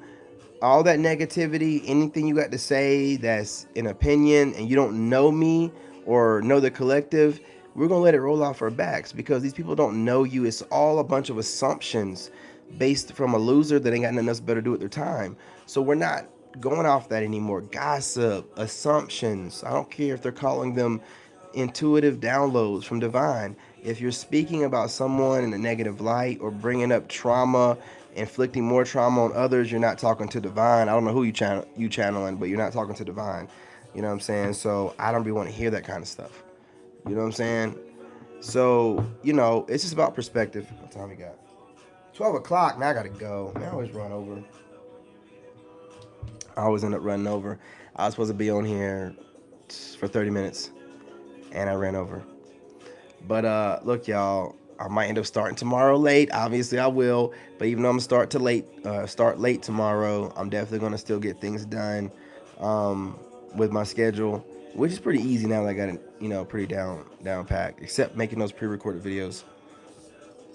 All that negativity, anything you got to say that's an opinion and you don't know me or know the collective, we're going to let it roll off our backs because these people don't know you. It's all a bunch of assumptions based from a loser that ain't got nothing else better to do with their time. So we're not going off that anymore. Gossip, assumptions. I don't care if they're calling them intuitive downloads from divine. If you're speaking about someone in a negative light or bringing up trauma, inflicting more trauma on others, you're not talking to divine. I don't know who you channeling, but you're not talking to divine. You know what I'm saying? So I don't really want to hear that kind of stuff. You know what I'm saying? So it's just about perspective. What time we got? 12 o'clock. Now I gotta go. Man, I always run over. I always end up running over. I was supposed to be on here for 30 minutes, and I ran over. But look, y'all, I might end up starting tomorrow late. Obviously, I will. But even though I'm gonna start late tomorrow, I'm definitely gonna still get things done with my schedule, which is pretty easy now that I got it, pretty down packed. Except making those pre-recorded videos.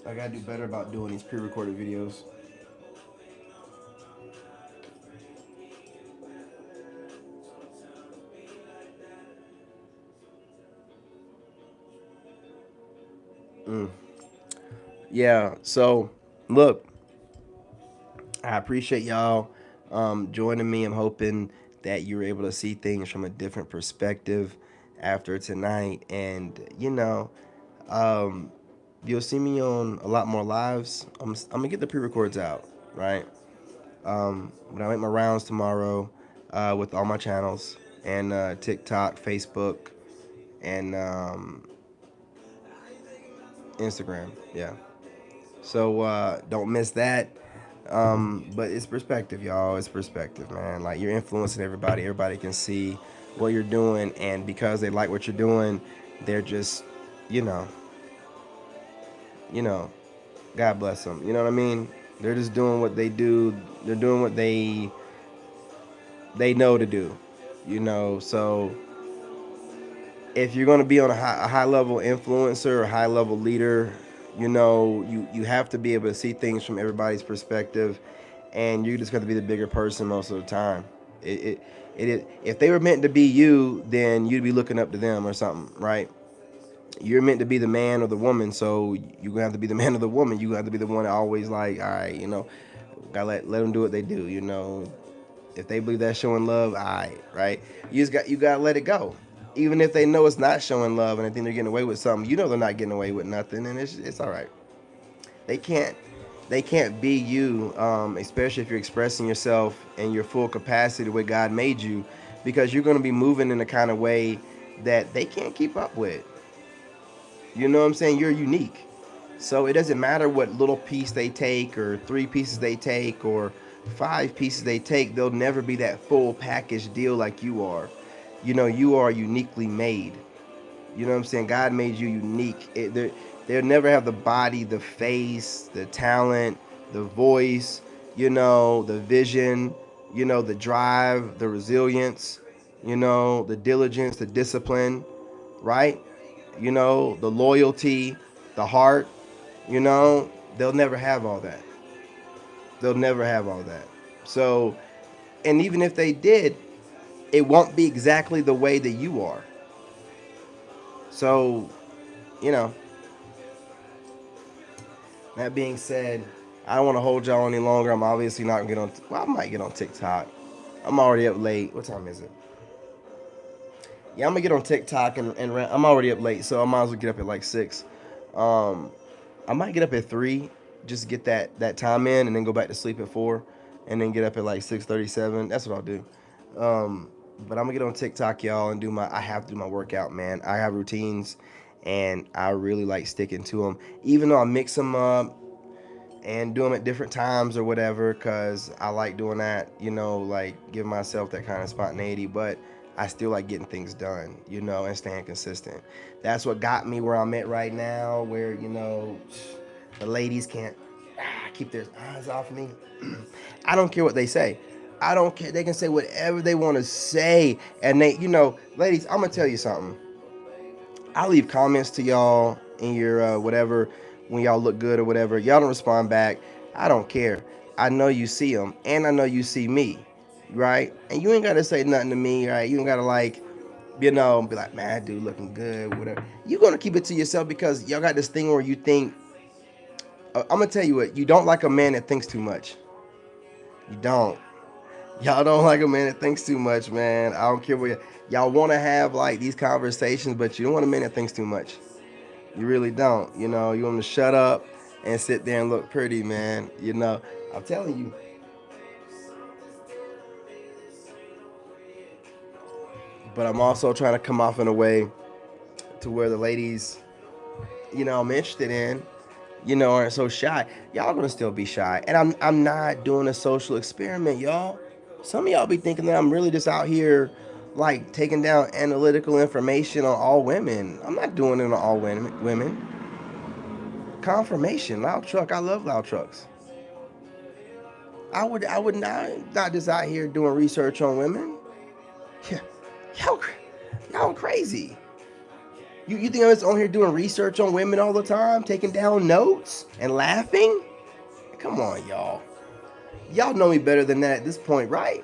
I gotta do better about doing these pre-recorded videos. Mm. Yeah. So look, I appreciate y'all joining me. I'm hoping that you were able to see things from a different perspective after tonight. And, um, you'll see me on a lot more lives. I'm going to get the pre records out, right? When I make my rounds tomorrow with all my channels and TikTok, Facebook, and Instagram. Yeah. So don't miss that. But it's perspective, y'all. It's perspective, man. Like, you're influencing everybody. Everybody can see what you're doing, and because they like what you're doing, they're just, you know, you know, God bless them. You know what I mean? They're just doing what they do. They're doing what they know to do. So if you're going to be on a high level influencer or high level leader, you have to be able to see things from everybody's perspective, and you just got to be the bigger person most of the time. If they were meant to be you, then you'd be looking up to them or something, right? You're meant to be the man or the woman, so you're gonna have to be the man or the woman. You have to be the one that always like, all right, Gotta let them do what they do. If they believe that's showing love, all right. You gotta let it go. Even if they know it's not showing love and they think they're getting away with something, they're not getting away with nothing, and it's all right. They can't they can't be you, especially if you're expressing yourself in your full capacity the way God made you, because you're going to be moving in a kind of way that they can't keep up with. You know what I'm saying? You're unique. So it doesn't matter what little piece they take or three pieces they take or five pieces they take, they'll never be that full package deal like you are. You are uniquely made. You know what I'm saying? God made you unique. They'll never have the body, the face, the talent, the voice, the vision, the drive, the resilience, the diligence, the discipline, right? The loyalty, the heart, they'll never have all that. They'll never have all that. So, and even if they did, it won't be exactly the way that you are. So, you know, that being said, I don't want to hold y'all any longer. I'm obviously not gonna get on. Well, I might get on TikTok. I'm already up late. What time is it? Yeah, I'm gonna get on TikTok and I'm already up late, so I might as well get up at like 6. Um, I might get up at 3, just get that time in, and then go back to sleep at 4, and then get up at like 6:37. That's what I'll do. Um, but I'm gonna get on TikTok, y'all, and do my. I have to do my workout, man. I have routines, and I really like sticking to them, even though I mix them up and do them at different times or whatever, because I like doing that, like give myself that kind of spontaneity, but I still like getting things done, and staying consistent. That's what got me where I'm at right now, where, the ladies can't keep their eyes off me. I don't care what they say. I don't care. They can say whatever they want to say. And ladies, I'm going to tell you something. I leave comments to y'all in your whatever when y'all look good or whatever. Y'all don't respond back. I don't care. I know you see them, and I know you see me, right? And you ain't gotta say nothing to me, right? You ain't gotta be like, man, that dude looking good, whatever. You gonna keep it to yourself because y'all got this thing where you think. I'm gonna tell you what. You don't like a man that thinks too much. You don't. Y'all don't like a man that thinks too much, man. I don't care what y'all want to have like these conversations, but you don't want a man that thinks too much. You really don't. You want to shut up and sit there and look pretty, man. I'm telling you. But I'm also trying to come off in a way to where the ladies, I'm interested in, aren't so shy. Y'all gonna still be shy, and I'm not doing a social experiment, y'all. Some of y'all be thinking that I'm really just out here, like taking down analytical information on all women. I'm not doing it on all women. Confirmation, loud truck. I love loud trucks. I would not just out here doing research on women. Yeah, y'all, y'all crazy. You think I'm just on here doing research on women all the time, taking down notes and laughing? Come on, y'all. Y'all know me better than that at this point, right?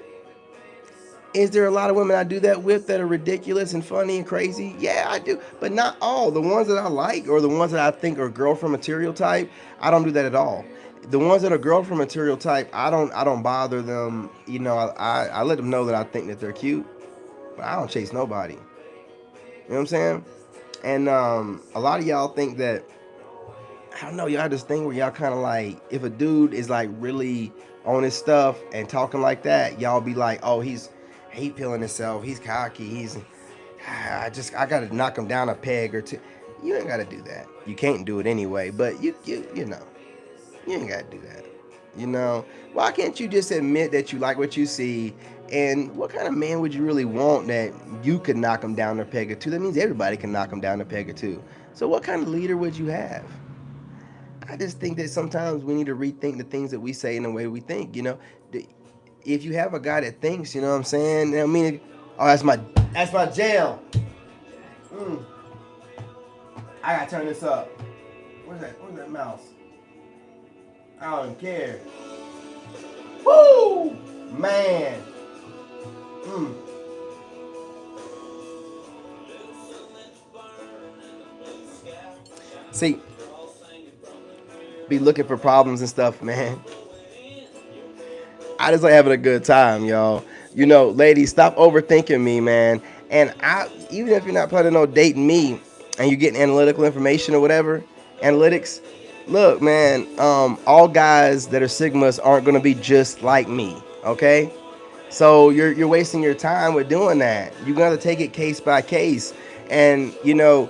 Is there a lot of women I do that with that are ridiculous and funny and crazy? Yeah, I do, but not all. The ones that I like or the ones that I think are girlfriend material type, I don't do that at all. The ones that are girlfriend material type, I don't bother them. I let them know that I think that they're cute, but I don't chase nobody. You know what I'm saying? And a lot of y'all think that I don't know. Y'all have this thing where y'all kind of like if a dude is like really on his stuff and talking like that, y'all be like, oh, he feeling himself. He's cocky. I gotta knock him down a peg or two. You ain't gotta do that. You can't do it anyway. But you ain't gotta do that. Why can't you just admit that you like what you see? And what kind of man would you really want that you could knock him down a peg or two? That means everybody can knock him down a peg or two. So what kind of leader would you have? I just think that sometimes we need to rethink the things that we say and the way we think. If you have a guy that thinks, you know what I'm saying? I mean, oh, that's my jail. Mm, I gotta turn this up. Where's that? Where's that mouse? I don't care. Woo, man. Mm. See, be looking for problems and stuff, man. I just like having a good time, y'all. Ladies, stop overthinking me, man. And even if you're not planning on dating me, and you're getting analytical information or whatever, analytics. Look, man. All guys that are Sigmas aren't gonna be just like me. Okay. So you're wasting your time with doing that. You gotta take it case by case, and you're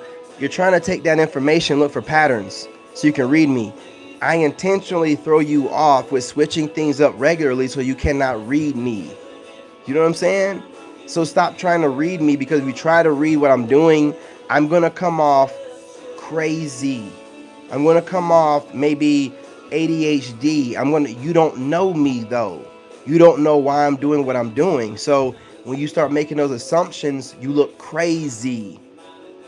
trying to take that information, look for patterns, so you can read me. I intentionally throw you off with switching things up regularly so you cannot read me. You know what I'm saying? So stop trying to read me, because if you try to read what I'm doing, I'm gonna come off crazy. I'm gonna come off maybe ADHD. You don't know me though. You don't know why I'm doing what I'm doing. So when you start making those assumptions, you look crazy.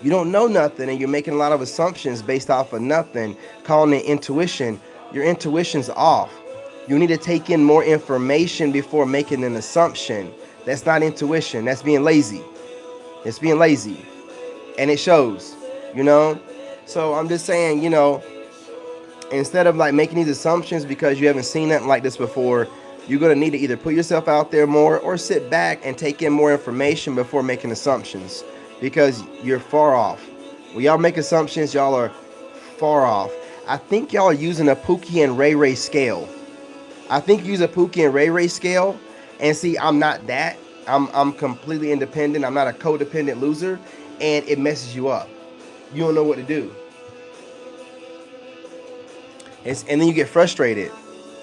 You don't know nothing, and you're making a lot of assumptions based off of nothing, calling it intuition. Your intuition's off. You need to take in more information before making an assumption. That's not intuition. That's being lazy. It's being lazy. And it shows, you know? So I'm just saying, instead of like making these assumptions because you haven't seen nothing like this before, you're gonna need to either put yourself out there more or sit back and take in more information before making assumptions, because you're far off. When y'all make assumptions, y'all are far off. I think y'all are using a Pookie and Ray Ray scale. I think you use a Pookie and Ray Ray scale, and see, I'm not that. I'm completely independent. I'm not a codependent loser, and it messes you up. You don't know what to do. And then you get frustrated.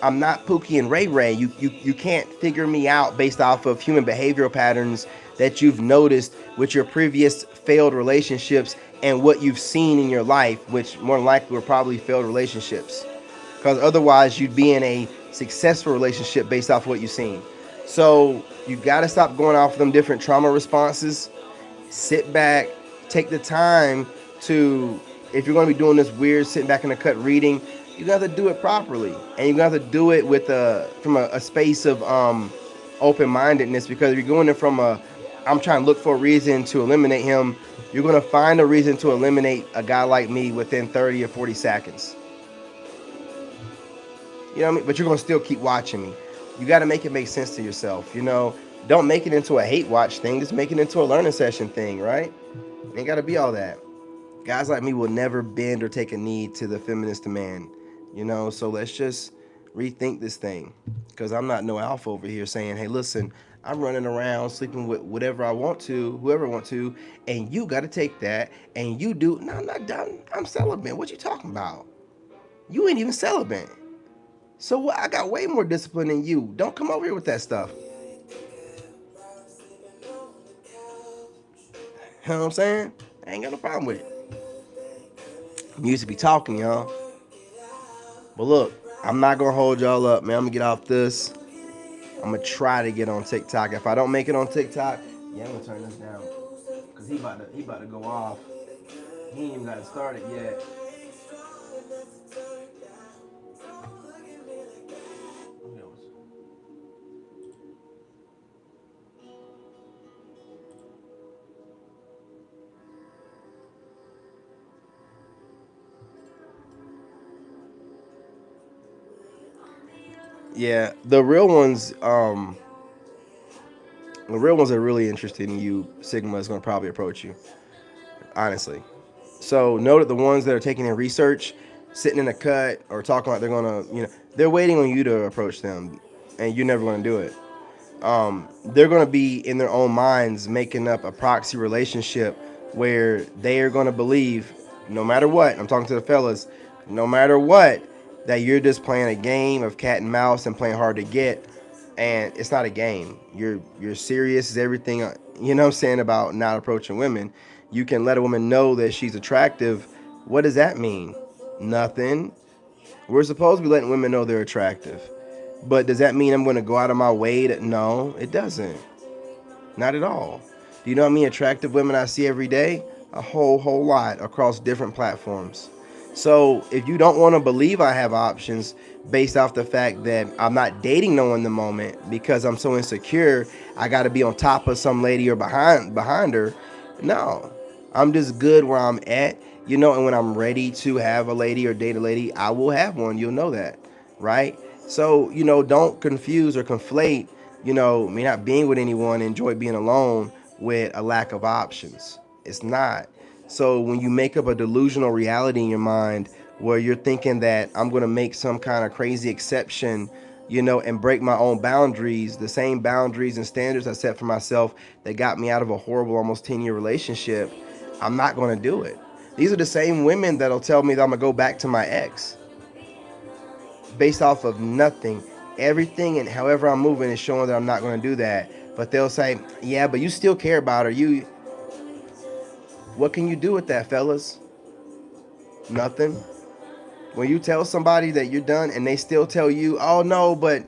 I'm not Pookie and Ray Ray. You can't figure me out based off of human behavioral patterns that you've noticed with your previous failed relationships and what you've seen in your life, which more than likely were probably failed relationships. Because otherwise, you'd be in a successful relationship based off what you've seen. So you got to stop going off of them different trauma responses. Sit back, take the time to, if you're going to be doing this weird sitting back in the cut reading, you got to do it properly, and you got to do it with from a space of open-mindedness. Because if you're going in from I'm trying to look for a reason to eliminate him, you're going to find a reason to eliminate a guy like me within 30 or 40 seconds. You know what I mean? But you're going to still keep watching me. You got to make it make sense to yourself. Don't make it into a hate watch thing. Just make it into a learning session thing, right? Ain't got to be all that. Guys like me will never bend or take a knee to the feminist demand. So let's just rethink this thing. Because I'm not no alpha over here saying, hey, listen, I'm running around sleeping with whatever I want to, whoever I want to, and you got to take that, and you do. No, I'm not done. I'm celibate. What you talking about? You ain't even celibate. So I got way more discipline than you. Don't come over here with that stuff. You know what I'm saying? I ain't got no problem with it. You used to be talking, y'all. But look, I'm not gonna hold y'all up, man. I'm gonna get off this. I'm gonna try to get on TikTok. If I don't make it on TikTok, yeah, I'm gonna turn this down. Cause he about to go off. He ain't even got it started yet. Yeah, the real ones are really interested in you. Sigma is gonna probably approach you, honestly. So know that the ones that are taking in research, sitting in a cut, or talking like they're gonna, they're waiting on you to approach them, and you're never gonna do it. They're going to be in their own minds making up a proxy relationship where they are going to believe, no matter what, I'm talking to the fellas, no matter what, that you're just playing a game of cat and mouse and playing hard to get. And it's not a game. You're serious as everything, you know what I'm saying, about not approaching women. You can let a woman know that she's attractive. What does that mean? Nothing. We're supposed to be letting women know they're attractive. But does that mean I'm going to go out of my way to? No, it doesn't. Not at all. Do you know how many attractive women I see every day? A whole lot across different platforms. So if you don't want to believe I have options based off the fact that I'm not dating no one in the moment because I'm so insecure, I got to be on top of some lady or behind her. No, I'm just good where I'm at. And when I'm ready to have a lady or date a lady, I will have one. You'll know that, right? So, don't confuse or conflate, me not being with anyone, enjoy being alone with a lack of options. It's not. So, when you make up a delusional reality in your mind where you're thinking that I'm going to make some kind of crazy exception, and break my own boundaries, the same boundaries and standards I set for myself that got me out of a horrible, almost 10-year relationship, I'm not going to do it. These are the same women that'll tell me that I'm going to go back to my ex based off of nothing. Everything and however I'm moving is showing that I'm not going to do that. But they'll say, "Yeah, but you still care about her. What can you do with that, fellas? Nothing." When you tell somebody that you're done and they still tell you, "Oh no, but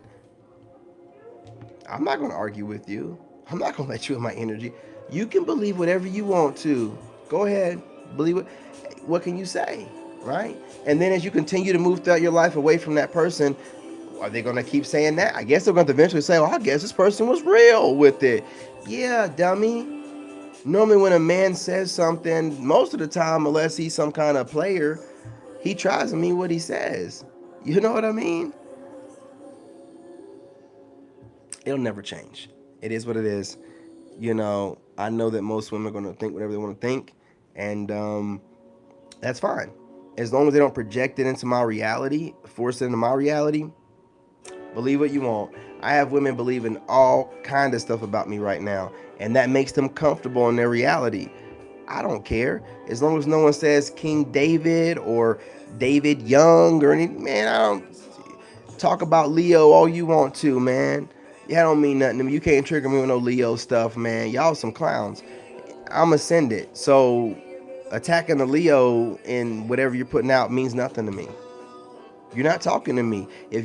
I'm not going to argue with you. I'm not going to let you in my energy. You can believe whatever you want to. Go ahead, believe it." What can you say, right? And then as you continue to move throughout your life away from that person, are they going to keep saying that? I guess they're going to eventually say, "Well, I guess this person was real with it." Yeah, dummy. Normally, when a man says something, most of the time, unless he's some kind of player, he tries to mean what he says. You know what I mean? It'll never change. It is what it is. I know that most women are going to think whatever they want to think, and that's fine. As long as they don't project it into my reality, force it into my reality, believe what you want. I have women believing all kind of stuff about me right now, and that makes them comfortable in their reality. I don't care as long as no one says King David or David Young or any man. I don't talk about Leo all you want to, man. Yeah, don't mean nothing to me. You can't trigger me with no Leo stuff, man. Y'all some clowns. I'm ascended, so attacking the Leo in whatever you're putting out means nothing to me. You're not talking to me. If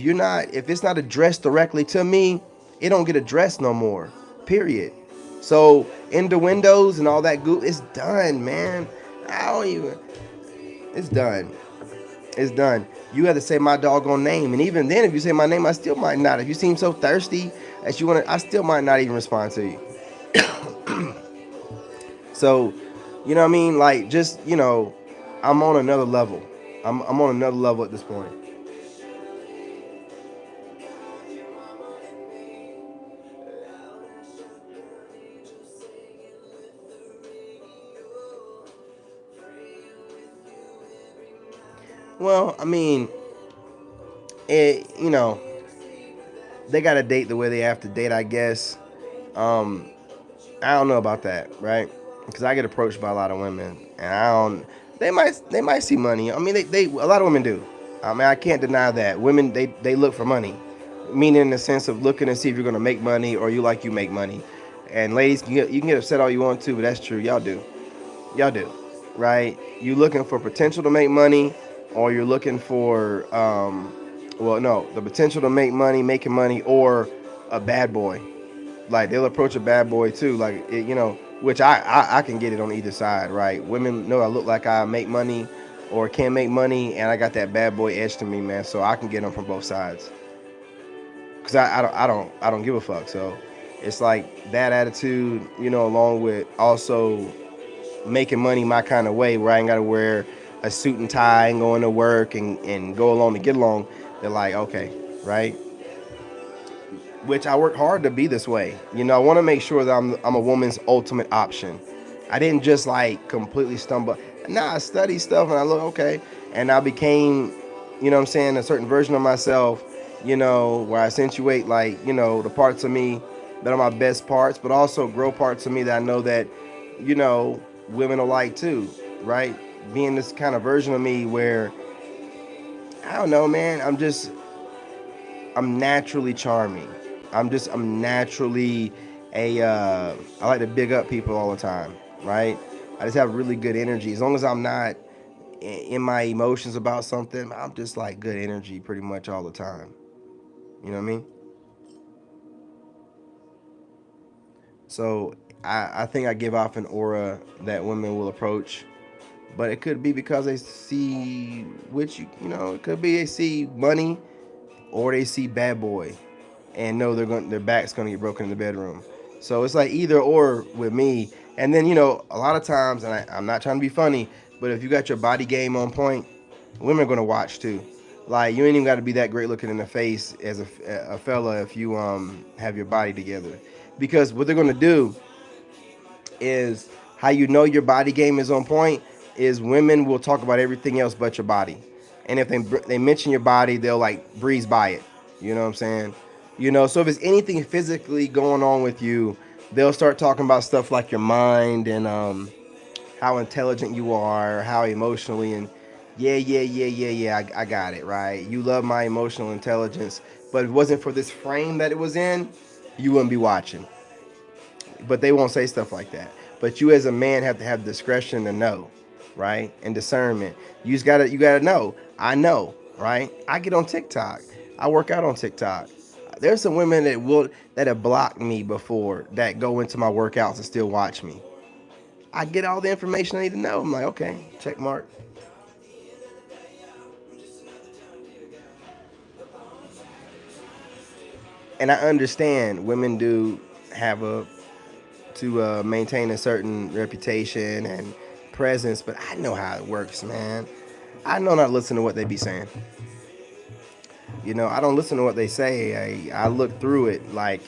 it's not addressed directly to me, it don't get addressed no more. Period. So in the windows and all that goo, it's done, man. I don't even. It's done. It's done. You have to say my doggone name, and even then, if you say my name, I still might not. If you seem so thirsty that you want to, I still might not even respond to you. So, you know what I mean? Like, just I'm on another level. I'm on another level at this point. Well, I mean, it they got to date the way they have to date, I guess. Um, I don't know about that, right? Because I get approached by a lot of women, and I don't. They might see money. I mean, they a lot of women do. I mean, I can't deny that women they look for money, meaning in the sense of looking to see if you're gonna make money or you make money. And ladies, you can get upset all you want to, but that's true. Y'all do, right? You looking for potential to make money, or you're looking for well, no, the potential to make money, making money, or a bad boy. Like they'll approach a bad boy too, like which I can get it on either side, right? Women know I look like I make money or can make money, and I got that bad boy edge to me, man. So I can get them from both sides, cause I don't give a fuck. So it's like that attitude, along with also making money my kind of way, where I ain't gotta wear a suit and tie and going to work and go along to get along. They're like, okay, right? Which I work hard to be this way. I want to make sure that I'm a woman's ultimate option. I didn't just like completely stumble. Nah, I studied stuff and I look okay, and I became, what I'm saying, a certain version of myself. Where I accentuate like the parts of me that are my best parts, but also grow parts of me that I know that women will like too, right? Being this kind of version of me where I don't know, man. I'm naturally charming. I'm naturally I like to big up people all the time, right? I just have really good energy. As long as I'm not in my emotions about something, I'm just like good energy pretty much all the time. You know what I mean? So I think I give off an aura that women will approach, but it could be because they see which it could be they see money or they see bad boy and know their back's gonna get broken in the bedroom. So it's like either or with me. And then a lot of times, and I'm not trying to be funny, but if you got your body game on point, women are gonna watch too. Like you ain't even got to be that great looking in the face as a fella if you have your body together, because what they're gonna do is how you know your body game is on point is women will talk about everything else but your body, and if they mention your body, they'll like breeze by it. You know what I'm saying? So if it's anything physically going on with you, they'll start talking about stuff like your mind and how intelligent you are, how emotionally and yeah. I got it right. You love my emotional intelligence, but if it wasn't for this frame that it was in, you wouldn't be watching. But they won't say stuff like that. But you as a man have to have discretion to know, right? And discernment. You gotta know. I know, right? I get on TikTok. I work out on TikTok. There's some women that have blocked me before that go into my workouts and still watch me. I get all the information I need to know. I'm like, okay, check mark. And I understand women do have a to maintain a certain reputation and presence, but I know how it works, man. I know not to listen to what they be saying. I don't listen to what they say. I look through it. Like,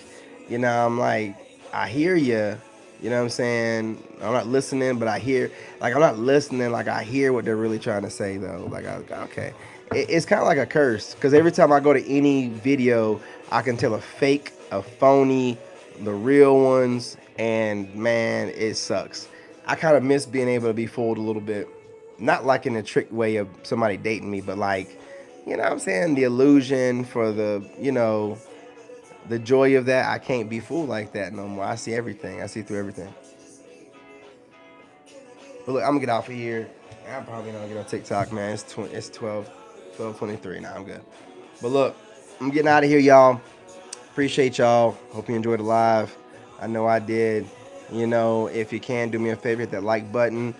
I'm like, I hear you. You know what I'm saying? I'm not listening, but I hear. Like, I'm not listening. Like, I hear what they're really trying to say, though. Like, okay. It's kind of like a curse because every time I go to any video, I can tell a fake, a phony, the real ones, and man, it sucks. I kind of miss being able to be fooled a little bit. Not like in a trick way of somebody dating me, but like, what I'm saying? The illusion for the joy of that. I can't be fooled like that no more. I see everything. I see through everything. But look, I'm gonna get off of here. I'm probably not gonna get on TikTok, man. It's 12:23 now. I'm good. But look, I'm getting out of here, y'all. Appreciate y'all. Hope you enjoyed the live. I know I did. If you can, do me a favor, hit that like button,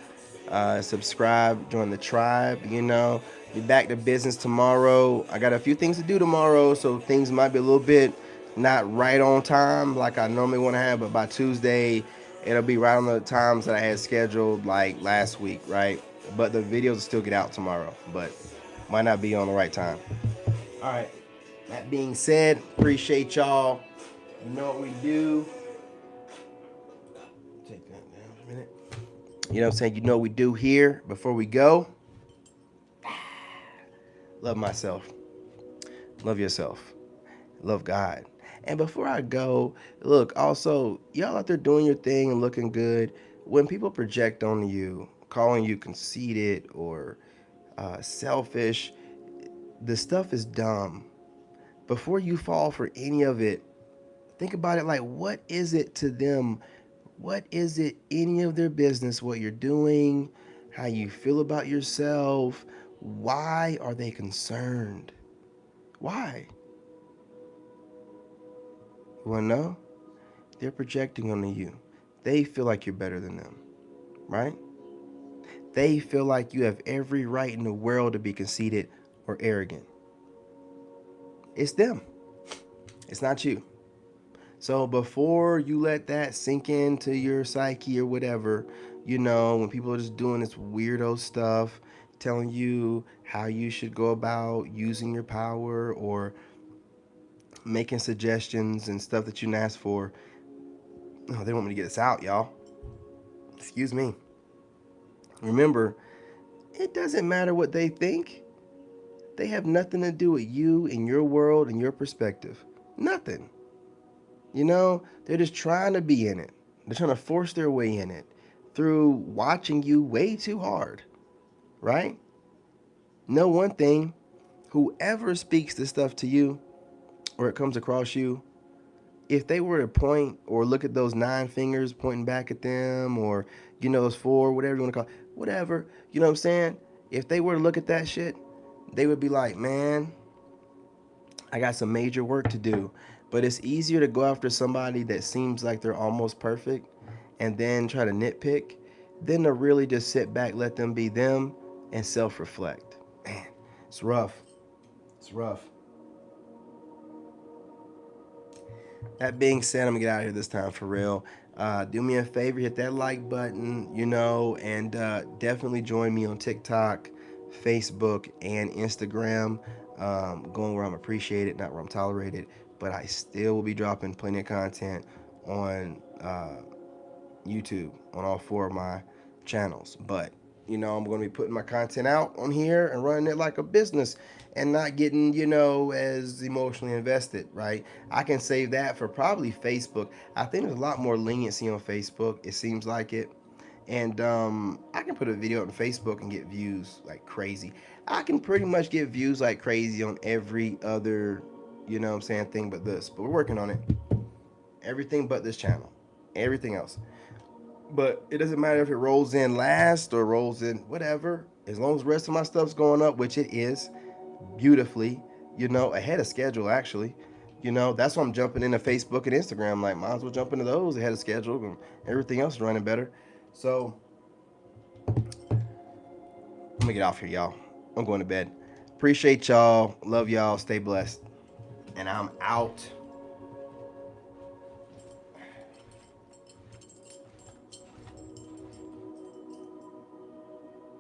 subscribe, join the tribe. Be back to business tomorrow. I got a few things to do tomorrow, so things might be a little bit not right on time like I normally want to have, but by Tuesday, it'll be right on the times that I had scheduled like last week, right? But the videos will still get out tomorrow, but might not be on the right time. All right. That being said, appreciate y'all. You know what we do. Take that down a minute. You know what I'm saying? You know what we do here before we go. Love myself. Love yourself. Love God. And before I go, look, also, y'all out there doing your thing and looking good. When people project on you, calling you conceited or selfish, the stuff is dumb. Before you fall for any of it, think about it like, what is it to them? What is it any of their business what you're doing, how you feel about yourself? Why are they concerned? Why? You want to know? They're projecting onto you. They feel like you're better than them, right? They feel like you have every right in the world to be conceited or arrogant. It's them. It's not you. So before you let that sink into your psyche or whatever, when people are just doing this weirdo stuff, telling you how you should go about using your power or making suggestions and stuff that you didn't ask for, oh, they want me to get this out, y'all. Excuse me. Remember, it doesn't matter what they think. They have nothing to do with you and your world and your perspective. Nothing. They're just trying to be in it. They're trying to force their way in it through watching you way too hard, right? Know one thing, whoever speaks this stuff to you or it comes across you, if they were to point or look at those 9 fingers pointing back at them or, those 4, whatever you want to call it, whatever, you know what I'm saying? If they were to look at that shit, they would be like, man, I got some major work to do. But it's easier to go after somebody that seems like they're almost perfect and then try to nitpick than to really just sit back, let them be them, and self reflect. Man, it's rough. It's rough. That being said, I'm gonna get out of here this time for real. Do me a favor, hit that like button, and definitely join me on TikTok. Facebook and Instagram. Going where I'm appreciated, not where I'm tolerated. But I still will be dropping plenty of content on YouTube on all four of my channels. But I'm going to be putting my content out on here and running it like a business and not getting, as emotionally invested, right? I can save that for probably Facebook. I think there's a lot more leniency on Facebook. It seems like it. And I can put a video on Facebook and get views like crazy. I can pretty much get views like crazy on every other, what I'm saying, thing but this. But we're working on it. Everything but this channel. Everything else. But it doesn't matter if it rolls in last or rolls in whatever. As long as the rest of my stuff's going up, which it is beautifully, ahead of schedule actually. That's why I'm jumping into Facebook and Instagram. Like, might as well jump into those ahead of schedule and everything else is running better. So I'm gonna get off here, y'all. I'm going to bed. Appreciate y'all. Love y'all. Stay blessed. And I'm out.